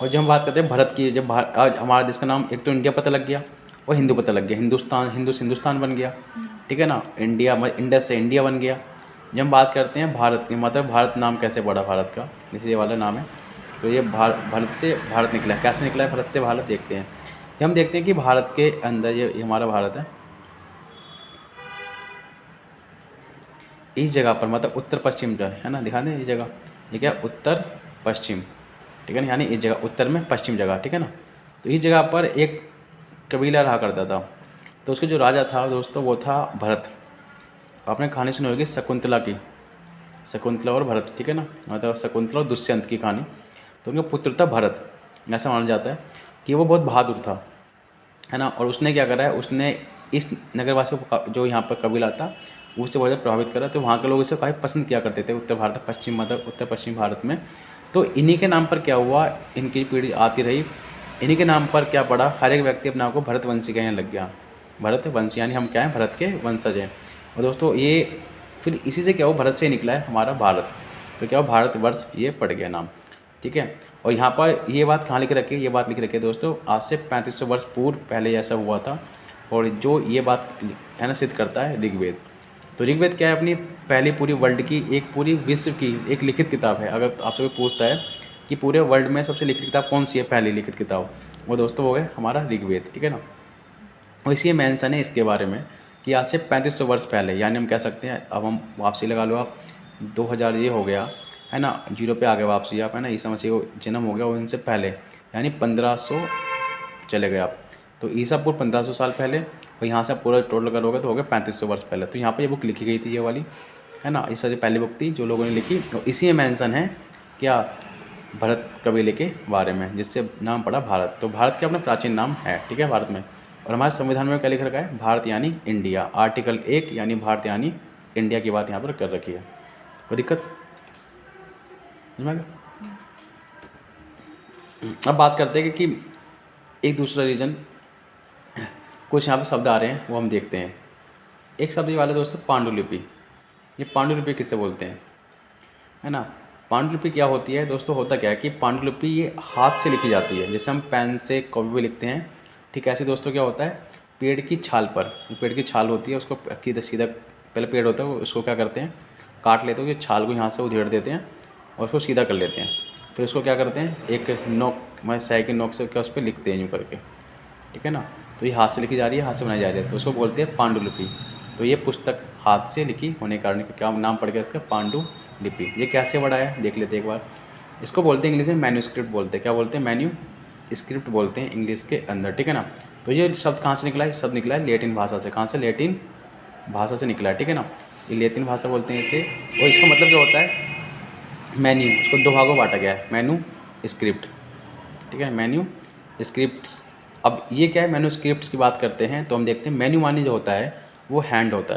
और जब हम बात करते हैं भारत की, जब आज हमारे देश का नाम एक तो इंडिया पता लग गया और हिंदू पता लग गया, हिंदुस्तान, हिंदू से हिंदुस्तान बन गया, ठीक है ना। इंडिया, इंडस से इंडिया बन गया। जब हम बात करते हैं भारत की, मतलब भारत नाम कैसे पड़ा भारत का, जैसे ये वाला नाम है, तो ये भारत से भारत निकला है। कैसे निकला है भारत से भारत, देखते हैं। जब हम देखते हैं कि भारत के अंदर ये हमारा भारत है, इस जगह पर मतलब उत्तर पश्चिम जो है ना, दिखा दें ये जगह, ये क्या, उत्तर पश्चिम, ठीक है ना, यानी इस जगह उत्तर में पश्चिम जगह, ठीक है ना। तो इस जगह पर एक कबीला रहा करता था, तो उसके जो राजा था दोस्तों वो था भरत। आपने कहानी सुनी होगी शकुंतला की, शकुंतला और भरत, ठीक है ना, मतलब शकुंतला और दुष्यंत की कहानी। तो उनका पुत्र था भरत। ऐसा माना जाता है कि वो बहुत बहादुर था, है ना। और उसने क्या करा है, उसने इस नगरवासियों को, जो यहाँ पर कबीला था, उससे बहुत ज़्यादा प्रभावित करा। तो वहाँ के लोग इसे काफ़ी पसंद किया करते थे, उत्तर भारत, पश्चिम, मतलब उत्तर पश्चिम भारत में। तो इन्हीं के नाम पर क्या हुआ, इनकी पीढ़ी आती रही, इन्हीं के नाम पर क्या पड़ा, हर एक व्यक्ति अपने आप को भरतवंशी कहने लग गया। भरतवंशी यानी हम क्या हैं, भरत के वंशज हैं। और दोस्तों ये फिर इसी से क्या हुआ, भरत से निकला है हमारा भारत। तो क्या हुआ, भारतवर्ष ये पड़ गया नाम, ठीक है। और यहाँ पर ये बात कहाँ लिख रखी है, ये बात लिख रखी है दोस्तों, आज से 3500 वर्ष पूर्व पहले ऐसा हुआ था। और जो ये बात है ना, सिद्ध करता है ऋग्वेद। तो ऋग्वेद क्या है, अपनी पहली पूरी वर्ल्ड की, एक पूरी विश्व की एक लिखित किताब है। अगर आपसे कोई पूछता है कि पूरे वर्ल्ड में सबसे लिखित किताब कौन सी है, पहली लिखित किताब, वो दोस्तों हो गए हमारा ऋग्वेद, ठीक है ना। और इसी मेंशन है इसके बारे में कि आज से 3500 वर्ष पहले, यानी हम कह सकते हैं, अब हम वापसी लगा लो आप, 2000 ये हो गया, है ना, जीरो पे आ गए वापसी आप, है ना, ईसा मसीह को जन्म हो गया, और इनसे पहले यानी 1500 चले गए आप। तो ईसा पूर्व 1500 साल पहले, और यहाँ से आप पूरा टोटल करोगे तो हो गया 3500 वर्ष पहले। तो यहाँ पर ये बुक लिखी गई थी, ये वाली, है ना, इससे पहली बुक थी जो लोगों ने लिखी। और इसी में मेंशन है क्या, भरत कबीले के बारे में, जिससे नाम पड़ा भारत। तो भारत के अपना प्राचीन नाम है, ठीक है, भारत में। और हमारे संविधान में क्या लिख रखा है, भारत यानी इंडिया, आर्टिकल 1 यानी भारत यानी इंडिया की बात यहाँ पर कर रखी है। कोई दिक्कत, समझ में आ गया? अब बात करते हैं कि एक दूसरा रीजन कुछ यहाँ पे शब्द आ रहे हैं वो हम देखते हैं। एक शब्द ये वाला दोस्तों पांडुलिपि। ये पांडुलिपि किससे बोलते हैं, है ना। पांडुलिपि क्या होती है दोस्तों, होता क्या है कि पांडुलिपि ये हाथ से लिखी जाती है, जैसे हम पेन से कॉपी पे लिखते हैं, ठीक है। ऐसे दोस्तों क्या होता है, पेड़ की छाल पर, पेड़ की छाल होती है उसको सीधा सीधा, पहले पेड़ होता है उसको क्या करते हैं, काट लेते हैं, छाल को यहाँ से उधेड़ देते हैं और उसको सीधा कर लेते हैं। फिर उसको क्या करते हैं, एक नोक स्याही की नोक से क्या उस पर लिखते हैं यूँ करके, ठीक है ना। तो ये हाथ से लिखी जा रही है, हाथ से बनाई जा रही है, तो उसको बोलते हैं पांडुलिपि। तो ये पुस्तक हाथ से लिखी होने के कारण क्या नाम पड़ गया इसका, पांडुलिपि। ये कैसे बड़ा है देख लेते हैं एक बार। इसको बोलते हैं इंग्लिश में मैन्यूस्क्रिप्ट बोलते हैं, क्या बोलते हैं, मैन्यूस्क्रिप्ट बोलते हैं इंग्लिश के अंदर, ठीक है ना। तो ये शब्द कहाँ से निकला है, शब्द निकला है लैटिन भाषा से। कहाँ से, लैटिन भाषा से निकला है, ठीक है ना। ये लैटिन भाषा बोलते हैं इसे। और इसका मतलब क्या होता है, मेन्यू, इसको दो भागों में बांटा गया है, मेन्यू स्क्रिप्ट, ठीक है, मेन्यू स्क्रिप्ट्स। अब ये क्या है, मेन्यू स्क्रिप्ट्स की बात करते हैं तो हम देखते हैं मेन्यू मानी जो होता है वो हैंड होता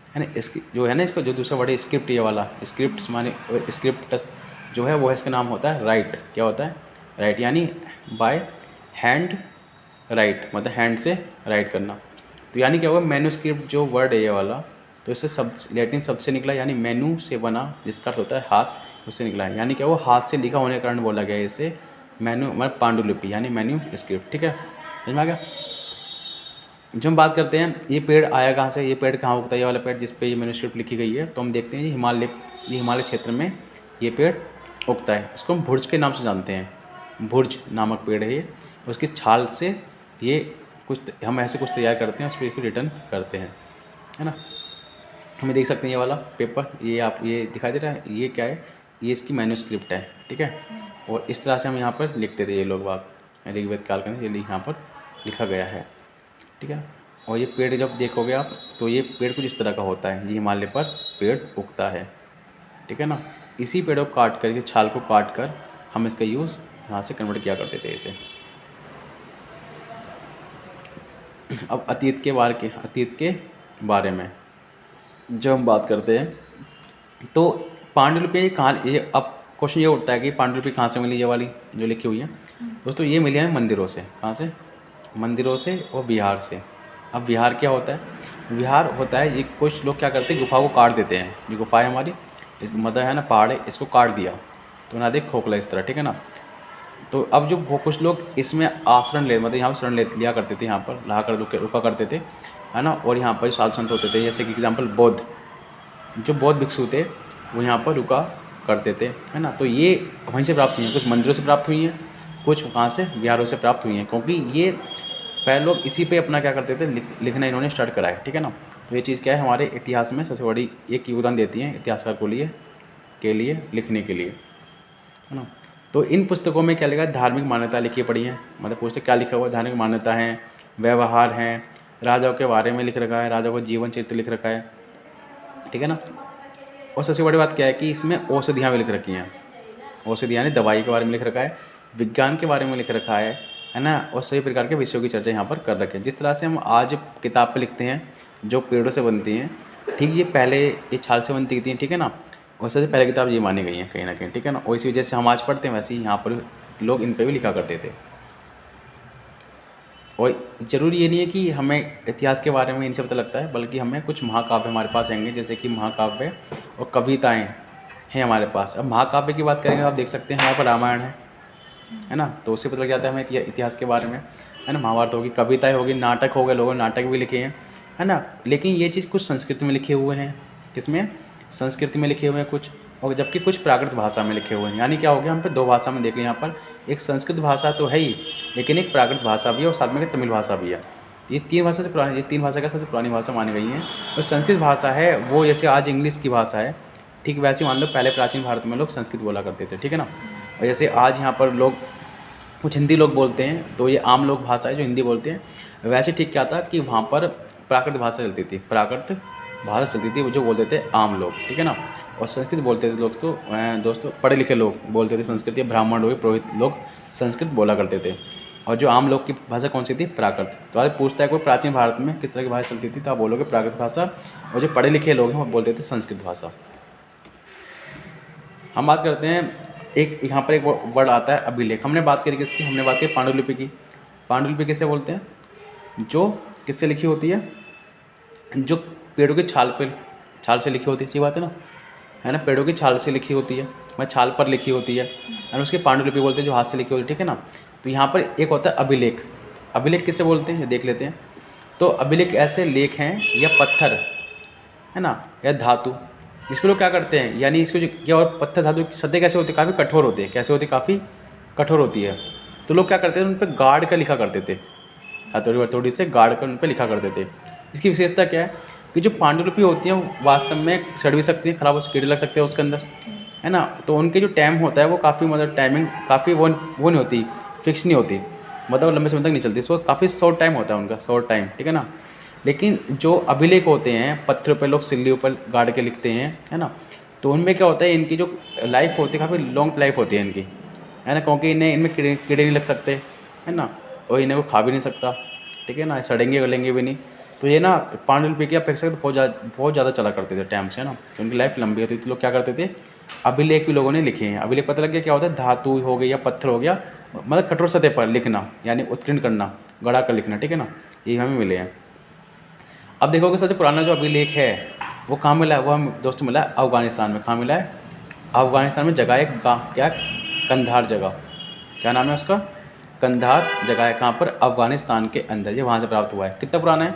है ना। इसकी जो है ना, इसको जो दूसरा वर्ड है स्क्रिप्ट, ये वाला स्क्रिप्ट्स माने स्क्रिप्टस जो है वो है, इसका नाम होता है राइट। क्या होता है, राइट, यानी बाय हैंड राइट, मतलब हैंड से राइट करना। तो यानी क्या होगा, मैन्यूस्क्रिप्ट जो वर्ड है ये वाला, तो इससे सब लैटिन शब्द से निकला, यानी मेनू से बना, जिसका अर्थ होता है हाथ, उससे निकला है। यानी क्या वो हाथ से लिखा होने के कारण बोला गया है इसे मेनू, मतलब पांडुलिपि यानी मेन्यू स्क्रिप्ट, ठीक है, समझ में आ गया। जब हम बात करते हैं ये पेड़ आया कहाँ से, ये पेड़ कहाँ उगता है, ये वाला पेड़ जिस पे ये मैन्यूस्क्रिप्ट लिखी गई है, तो हम देखते हैं ये हिमालय क्षेत्र में ये पेड़ उगता है। इसको हम भुर्ज के नाम से जानते हैं, भुर्ज नामक पेड़ है ये। उसकी छाल से ये कुछ हम ऐसे कुछ तैयार करते हैं, उस पर फिर रिटर्न करते हैं, है ना। हमें देख सकते हैं ये वाला पेपर, ये आप ये दिखाई दे रहा है, ये क्या है, ये इसकी मैन्यूस्क्रिप्ट है, ठीक है। और इस तरह से हम यहाँ पर लिखते थे ये लोग बाग ऋग्वेद काल के अंदर, ये यहाँ पर लिखा गया है, ठीक है। और ये पेड़ जब देखोगे आप तो ये पेड़ कुछ इस तरह का होता है, ये हिमालय पर पेड़ उगता है, ठीक है ना। इसी पेड़ को काट कर, इस छाल को काट कर हम इसका यूज़ यहाँ से कन्वर्ट किया करते थे इसे। अब अतीत के बारे में जब हम बात करते हैं तो पांडुलिपि कहाँ, ये अब क्वेश्चन ये उठता है कि पांडुलिपि कहाँ से मिली, ये वाली जो लिखी हुई है दोस्तों, ये मिली है मंदिरों से। कहाँ से, मंदिरों से और बिहार से। अब बिहार क्या होता है, बिहार होता है ये कुछ लोग क्या करते हैं, गुफा को काट देते हैं। ये गुफा है हमारी, मतलब है ना पहाड़ है, इसको काट दिया तो ना देख खोखला इस तरह, ठीक है ना। तो अब जो वो कुछ लोग इसमें आश्रम ले, मतलब यहाँ पर शरण लिया करते थे, यहाँ पर रहा कर रुका करते थे, है ना। और यहाँ पर साधु संत होते थे, जैसे कि एग्जाम्पल बौद्ध, जो बौद्ध भिक्षु थे वो यहाँ पर रुका करते थे, है ना। तो ये वहीं से प्राप्त हुई हैं, कुछ मंदिरों से प्राप्त हुई हैं, कुछ वहाँ से बिहारों से प्राप्त हुई हैं, क्योंकि ये पहले लोग इसी पे अपना क्या करते थे, लिखना इन्होंने स्टार्ट करा है, ठीक है ना। तो ये चीज़ क्या है, हमारे इतिहास में सबसे बड़ी एक योगदान देती है इतिहासकार के लिए लिखने के लिए, है ना। तो इन पुस्तकों में क्या लिखा है, धार्मिक मान्यता लिखी पड़ी है, मतलब पुस्तक क्या लिखा हुआ है, धार्मिक मान्यता है, व्यवहार हैं, राजाओं के बारे में लिख रखा है, राजाओं का जीवन चरित्र लिख रखा है, ठीक है ना। और सबसे बड़ी बात क्या है कि इसमें औषधियाँ भी लिख रखी हैं, औषधियाँ यानी दवाई के बारे में लिख रखा है, विज्ञान के बारे में लिख रखा है ना। और सभी प्रकार के विषयों की चर्चा यहाँ पर कर रखे हैं। जिस तरह से हम आज किताब पे लिखते हैं जो पेड़ों से बनती हैं, ठीक, ये पहले ये छाल से बनती थी, ठीक है ना। वैसे से पहले किताब ये मानी गई हैं कहीं ना कहीं, ठीक है ना। और इसी वजह से हम आज पढ़ते हैं, वैसे ही यहाँ पर लोग इन पर भी लिखा करते थे। और ज़रूरी ये नहीं है कि हमें इतिहास के बारे में इनसे पता लगता है, बल्कि हमें कुछ महाकाव्य हमारे पास आएंगे, जैसे कि महाकाव्य और कविताएं हैं हमारे पास। अब महाकाव्य की बात करेंगे, आप देख सकते हैं यहाँ पर रामायण है ना, तो उससे पता लग जाता है हमें इतिहास के बारे में, है ना। महाभारत होगी, कविताएं होगी, नाटक हो गए, लोगों ने नाटक भी लिखे हैं, है ना। लेकिन ये चीज़ कुछ संस्कृत में लिखे हुए हैं, किसमें, संस्कृत में लिखे हुए हैं कुछ, और जबकि कुछ प्राकृत भाषा में लिखे हुए हैं। यानी क्या हो गया, हम पे दो भाषा में देख लें, यहाँ पर एक संस्कृत भाषा तो है ही, लेकिन एक प्राकृत भाषा भी है और साथ में तमिल भाषा भी है। ये तीन भाषा से पुरानी, ये तीन भाषा का सबसे पुरानी भाषा मानी गई है। और संस्कृत भाषा है वो जैसे आज इंग्लिश की भाषा है, ठीक वैसे मान लो पहले प्राचीन भारत में लोग संस्कृत बोला करते थे, ठीक है ना। और जैसे आज यहाँ पर लोग कुछ हिंदी लोग बोलते हैं, तो ये आम लोग भाषा है जो हिंदी बोलते हैं। वैसे ठीक क्या था कि वहाँ पर प्राकृत भाषा चलती थी, प्राकृत भाषा चलती थी, वो जो बोलते थे आम लोग, ठीक है ना। और संस्कृत बोलते थे लोग, तो दोस्तों पढ़े लिखे लोग बोलते थे संस्कृत, या ब्राह्मण लोग, पुरोहित लोग संस्कृत बोला करते थे। और जो आम लोग की भाषा कौन सी थी, प्राकृत। तो आज पूछता है कोई प्राचीन भारत में किस तरह की भाषा चलती थी, तो आप बोलोगे प्राकृत भाषा, और जो पढ़े लिखे लोग हैं वो बोलते थे संस्कृत भाषा। हम बात करते हैं, एक यहाँ पर एक वर्ड आता है अभिलेख। हमने बात करी किसकी, हमने बात की पांडुलिपि की। पांडुलिपि किसे बोलते हैं, जो किससे लिखी होती है? जो पेड़ों की छाल से लिखी होती है, सही बात है ना, पेड़ों की छाल से लिखी होती है, मैं छाल पर लिखी होती है, और उसकी पांडुलिपि बोलते हैं जो हाथ से लिखी होती है, ठीक है ना। तो यहाँ पर एक होता है अभिलेख। अभिलेख किससे बोलते हैं ये देख लेते हैं। तो अभिलेख ऐसे लेख हैं या पत्थर, है ना, या धातु, जिसपे लोग क्या करते हैं, यानी इसको जो क्या, और पत्थर धातु की सतह कैसे होती है, काफ़ी कठोर होती है, कैसे होती है, काफ़ी कठोर होती है। तो लोग क्या करते हैं, उन पर गाड़ कर लिखा करते थे, हथौड़ी वथौड़ी से गाड़ कर उन पर लिखा करते थे। इसकी विशेषता क्या है कि जो पांडुलिपि होती है वो वास्तव में सड़ भी सकती है, खराब हो, कीड़े लग सकते हैं उसके अंदर, है ना। तो उनके जो टाइम होता है वो काफ़ी, मतलब टाइमिंग काफ़ी वो नहीं होती, फिक्स नहीं होती, मतलब लंबे समय तक नहीं चलती, इसको काफ़ी शॉर्ट टाइम होता है उनका, शॉर्ट टाइम, ठीक है ना। लेकिन जो अभिलेख होते हैं, पत्थर पर लोग सिल्ली ऊपर गाड़ के लिखते हैं, है ना, तो उनमें क्या होता है, इनकी जो लाइफ होती है काफ़ी लॉन्ग लाइफ होती है इनकी, है ना, क्योंकि इनमें कीड़े नहीं लग सकते, है ना, और इन्हें वो खा भी नहीं सकता, ठीक है ना, सड़ेंगे गलेंगे भी नहीं। तो ये ना पांडुलिपि की अपेक्षा तो बहुत ज़्यादा चला करते थे टाइम से, है ना, तो उनकी लाइफ लंबी होती थी। तो लोग क्या करते थे, अभिलेख भी लोगों ने लिखे हैं। अभिलेख पता लग गया क्या होता है, धातु हो गई या पत्थर हो गया, मतलब कठोर सतह पर लिखना, यानी उत्कीर्ण करना, गड़ा कर लिखना, ठीक है ना, ये हमें मिले हैं। अब देखोगे सबसे पुराना जो अभिलेख है वो कहाँ मिला है, वो हम दोस्तों मिला है अफ़गानिस्तान में। कहाँ मिला है? अफ़गानिस्तान में जगह है, क्या, कंधार जगह, क्या नाम है उसका, कंधार जगह है, कहाँ पर, अफ़गानिस्तान के अंदर, ये वहाँ से प्राप्त हुआ है। कितना पुराना है?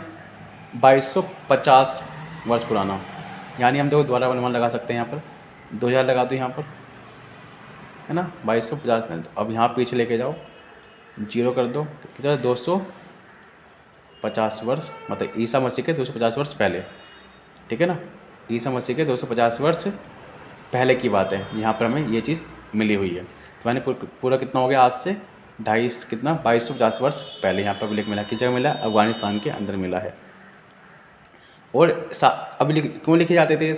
2250 वर्ष पुराना। यानी हम देखो दोबारा अनुमान लगा सकते हैं, यहाँ पर 2000 लगा दो यहाँ पर, है ना, 2250। अब यहाँ पीछे लेके जाओ, जीरो कर दो, कितना, 250 वर्ष, मतलब ईसा मसीह के 250 वर्ष पहले, ठीक है ना, ईसा मसीह के 250 वर्ष पहले की बात है, यहाँ पर हमें ये चीज़ मिली हुई है। तो मैंने पूरा कितना हो गया, आज से 250 कितना 2250 वर्ष पहले यहाँ पर अभिलेख मिला। किस जगह मिला? अफ़गानिस्तान के अंदर मिला है। और अभिलेख क्यों लिखे जाते थे?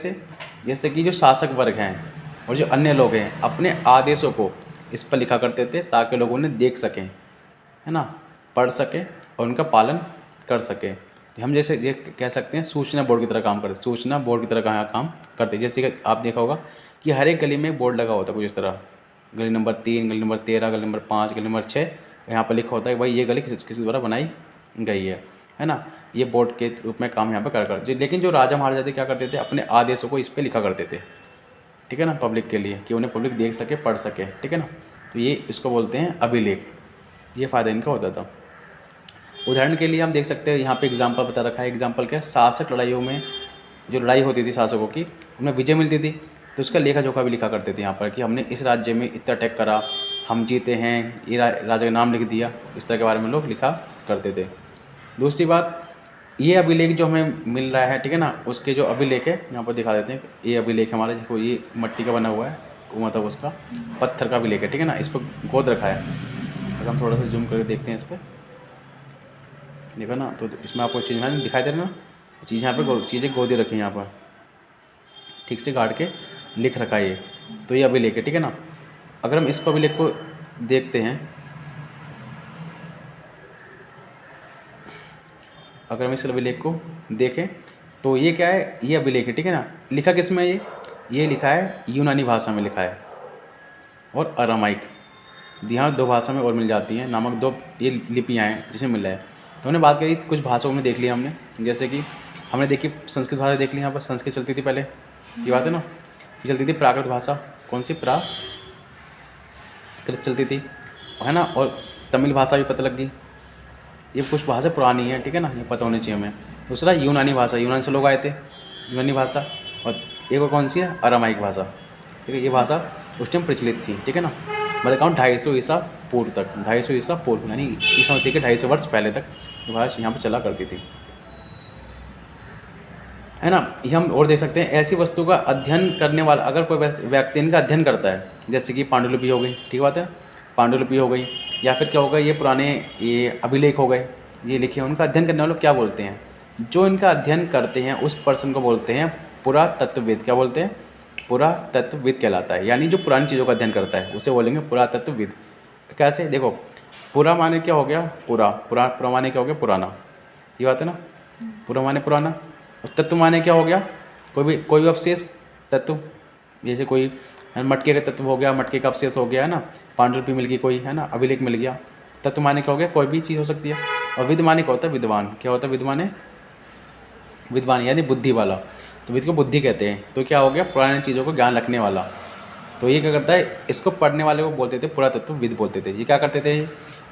जैसे कि जो शासक वर्ग हैं और जो अन्य लोग हैं अपने आदेशों को इस पर लिखा करते थे, ताकि लोग उन्हें देख सकें, है ना, पढ़ सकें और उनका पालन कर सकें। हम जैसे ये कह सकते हैं सूचना बोर्ड की तरह काम करते, सूचना बोर्ड की तरह काम करते। जैसे कि आप देखा होगा कि हर एक गली में एक बोर्ड लगा होता है कुछ इस तरह, गली नंबर 3, गली नंबर 13, गली नंबर 5, गली नंबर 6, यहाँ पर लिखा होता है कि भाई ये गली किसी द्वारा बनाई गई है ना। ये बोर्ड के रूप में काम यहाँ पर कर। लेकिन जो राजा महाराजा क्या करते थे, अपने आदेशों को इस पर लिखा करते थे, ठीक है ना, पब्लिक के लिए, कि उन्हें पब्लिक देख सके, पढ़ सके, ठीक है ना। तो ये इसको बोलते हैं अभिलेख, ये फ़ायदा इनका होता था। उदाहरण के लिए हम देख सकते हैं यहाँ पे एग्जाम्पल बता रखा है। एग्जाम्पल क्या है, शासक लड़ाइयों में जो लड़ाई होती थी शासकों की, उनमें विजय मिलती थी, तो उसका लेखा जोखा भी लिखा करते थे यहाँ पर, कि हमने इस राज्य में इतना अटैक करा, हम जीते हैं, ये राजा का नाम लिख दिया, इस तरह के बारे में लोग लिखा करते थे। दूसरी बात, ये अभिलेख जो हमें मिल रहा है, ठीक है ना, उसके जो अभिलेख है यहाँ पर दिखा देते हैं। ये अभिलेख हमारा, देखो ये मिट्टी का बना हुआ है, मतलब उसका पत्थर का अभिलेख है, ठीक है ना, इस पर गोद रखा है। अगर हम थोड़ा सा जूम करके देखते हैं इस पर, देखो ना, तो इसमें आपको चीज़ यहाँ दिखाई दे रही है ना, चीज़ यहाँ पे चीज़ें गोदी रखी हैं यहाँ पर, ठीक से गाड़ के लिख रखा है ये, तो ये अभिलेख है, ठीक है ना। अगर हम इसको अभिलेख को देखते हैं, अगर हम इस अभिलेख को देखें तो ये क्या है, ये अभिलेख है, ठीक है ना। लिखा किस में है ये लिखा है यूनानी भाषा में लिखा है और अरामाइक, यहाँ 2 भाषा में और मिल जाती हैं, नामक 2 ये लिपियाँ हैं जिसमें मिल रहा है। तो हमने बात करी कुछ भाषाओं में देख लिया हमने, जैसे कि हमने देखी संस्कृत भाषा देख ली, यहाँ पर संस्कृत चलती थी पहले, ये बात है ना। फिर चलती थी प्राकृत भाषा, कौन सी, प्राकृत चलती थी, है ना। और तमिल भाषा भी पता लग गई, ये कुछ भाषा पुरानी है, ठीक है ना, ये पता होनी चाहिए हमें। दूसरा यूनानी भाषा, यूनान से लोग आए थे, यूनानी भाषा। और एक और कौन सी है, अरामाइक भाषा, ठीक है। ये भाषा उस टाइम प्रचलित थी, ठीक है ना। मैं कहूँ 250 ईसा पूर्व तक, 250 ईसा पूर्व, यानी ईसा मसीह के 250 वर्ष पहले तक ये भाषा यहाँ पर चला करती थी, है ना। ये हम और देख सकते हैं, ऐसी वस्तु का अध्ययन करने वाला अगर कोई व्यक्ति इनका अध्ययन करता है, जैसे कि पांडुलिपि हो गई, ठीक बात है, पांडुलिपि हो गई, या फिर क्या होगा, ये पुराने ये अभिलेख हो गए, ये लिखे, उनका अध्ययन करने वाले क्या बोलते हैं, जो इनका अध्ययन करते हैं उस पर्सन को बोलते हैं पुरातत्वविद। क्या बोलते हैं? पुरातत्वविद कहलाता है, यानी जो पुरानी चीज़ों का अध्ययन करता है उसे बोलेंगे पुरातत्वविद। कैसे? देखो, पुरा माने क्या हो गया, पुरा माने क्या हो गया, पुराना, ये बात है ना, पुरा माने पुराना। और तत्व माने क्या हो गया, कोई भी अवशेष तत्व, जैसे कोई मटके का तत्व हो गया, मटके का अवशेष हो गया, है ना, पांडुलिपि मिल गई कोई, है ना, अभिलेख मिल गया। तत्व माने क्या हो गया, कोई भी चीज़ हो सकती है। और विद्वान क्या होता है, विद्वान क्या होता है, विद्वान है, विद्वान यानी बुद्धि वाला, तो विद को बुद्धि कहते हैं। तो क्या हो गया, पुरानी चीज़ों को ज्ञान रखने वाला। तो ये क्या करता है, इसको पढ़ने वाले को बोलते थे पुरातत्वविद बोलते थे। ये क्या करते थे,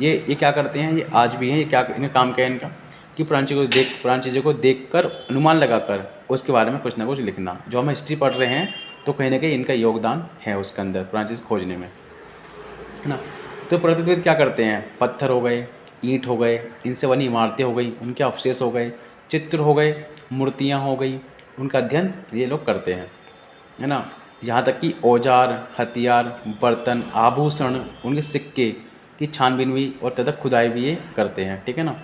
ये क्या करते हैं, ये आज भी हैं, ये क्या इनका काम क्या है इनका, कि पुरानी चीज़ों को देख कर अनुमान लगा कर उसके बारे में कुछ ना कुछ लिखना। जो हम हिस्ट्री पढ़ रहे हैं तो कहीं ना कहीं इनका योगदान है उसके अंदर, पुरानी चीज़ खोजने में, है ना। तो पुरातत्वविद क्या करते हैं, पत्थर हो गए, ईंट हो गए, इनसे बनी इमारतें हो गई, उनके अवशेष हो गए, चित्र हो गए, मूर्तियाँ हो गई, उनका अध्ययन ये लोग करते हैं, है ना। यहाँ तक कि औजार, हथियार, बर्तन, आभूषण, उनके सिक्के की छानबीन भी और तथा खुदाई भी ये करते हैं, ठीक है ना,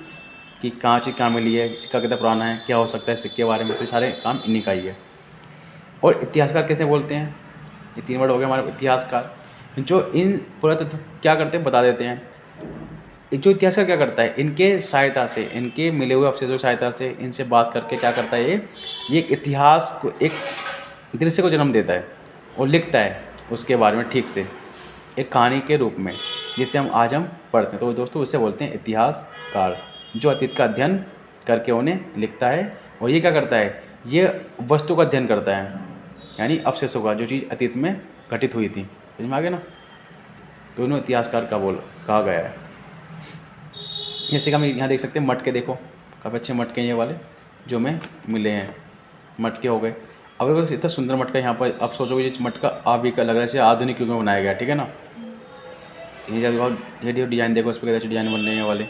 कि कहाँ चीज़ कहाँ मिली है, सिक्का कितना पुराना है, क्या हो सकता है सिक्के के बारे में, तो सारे काम इन्हीं का ही है। और इतिहासकार किसे बोलते हैं, ये 3 वर्ड हो गए हमारे इतिहासकार, जो इन पुरातत्व क्या करते हैं बता देते हैं। जो इतिहासकार क्या करता है, इनके सहायता से, इनके मिले हुए अवशेषों की सहायता से, इनसे बात करके क्या करता है, ये एक इतिहास को, एक दृश्य को जन्म देता है और लिखता है उसके बारे में ठीक से, एक कहानी के रूप में, जिसे हम पढ़ते हैं। तो दोस्तों इससे बोलते हैं इतिहासकार, जो अतीत का अध्ययन करके उन्हें लिखता है। और ये क्या करता है, ये वस्तु का अध्ययन करता है, यानी अवशेषों का, जो चीज़ अतीत में घटित हुई थी। समझ में आ गया ना, तो इन्होंने इतिहासकार का कहा गया है। जैसे कि हम यहाँ देख सकते हैं मटके, देखो काफ़ी अच्छे मटके हैं ये वाले जो हमें मिले हैं, मटके हो गए। अब देखो इतना सुंदर मटका यहाँ पर, अब सोचोगे ये मटका अभी का लग रहा है आधुनिक युग में बनाया गया, ठीक है ना। ये देखो डिज़ाइन, देखो इस पर कैसे डिज़ाइन बन रहे हैं ये वाले,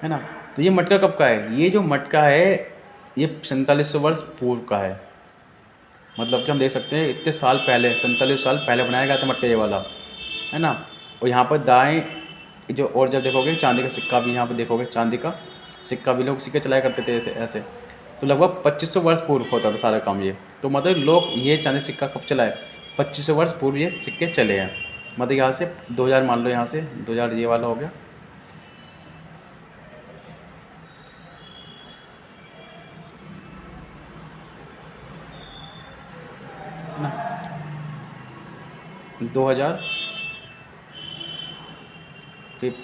है ना। तो ये मटका कब का है, ये जो मटका है ये 4700 वर्ष पूर्व का है। मतलब कि हम देख सकते हैं इतने साल पहले, 47 साल पहले बनाया गया था मटका ये वाला, है ना। और यहाँ पर दाएँ जो, और जब देखोगे चांदी का सिक्का भी, यहाँ पर देखोगे चांदी का सिक्का भी लोग सिक्के चलाया करते थे ऐसे। तो लगभग 2500 वर्ष पूर्व होता था सारा काम ये। तो मतलब लोग ये चांदी सिक्का कब चलाए, 2500 वर्ष पूर्व ये सिक्के चले हैं। मतलब यहाँ से 2000 मान लो, यहाँ से 2000 ये वाला हो गया, है ना, 2000 फिर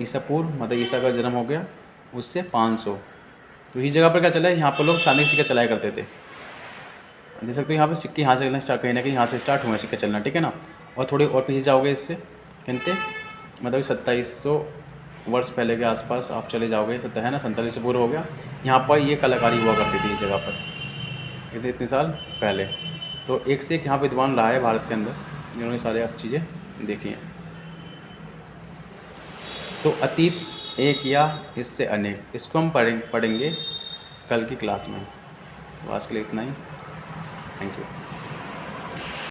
ईसा पूर्व, मतलब ईसा का जन्म हो गया, उससे 500। तो इस जगह पर क्या चला है, यहाँ पर लोग चांदी के सिक्के चलाया करते थे। देख सकते हो यहाँ पे सिक्के यहाँ से चलना स्टार्ट, कहीं ना कहीं यहाँ से स्टार्ट हुए सिक्के चलना, ठीक है ना। और थोड़ी और पीछे जाओगे इससे कहते, मतलब 2700 वर्ष पहले के आसपास आप चले जाओगे, है ना, 4700 पूर्व हो गया। यहाँ पर ये कलाकारी हुआ करती थी इस जगह पर, इतने साल पहले। तो एक से एक यहाँ विद्वान रहा है भारत के अंदर, जिन्होंने सारे आप चीज़ें देखी हैं। तो अतीत एक या इससे अनेक, इसको हम पढ़ेंगे कल की क्लास में। तो आज के लिए इतना ही, थैंक यू।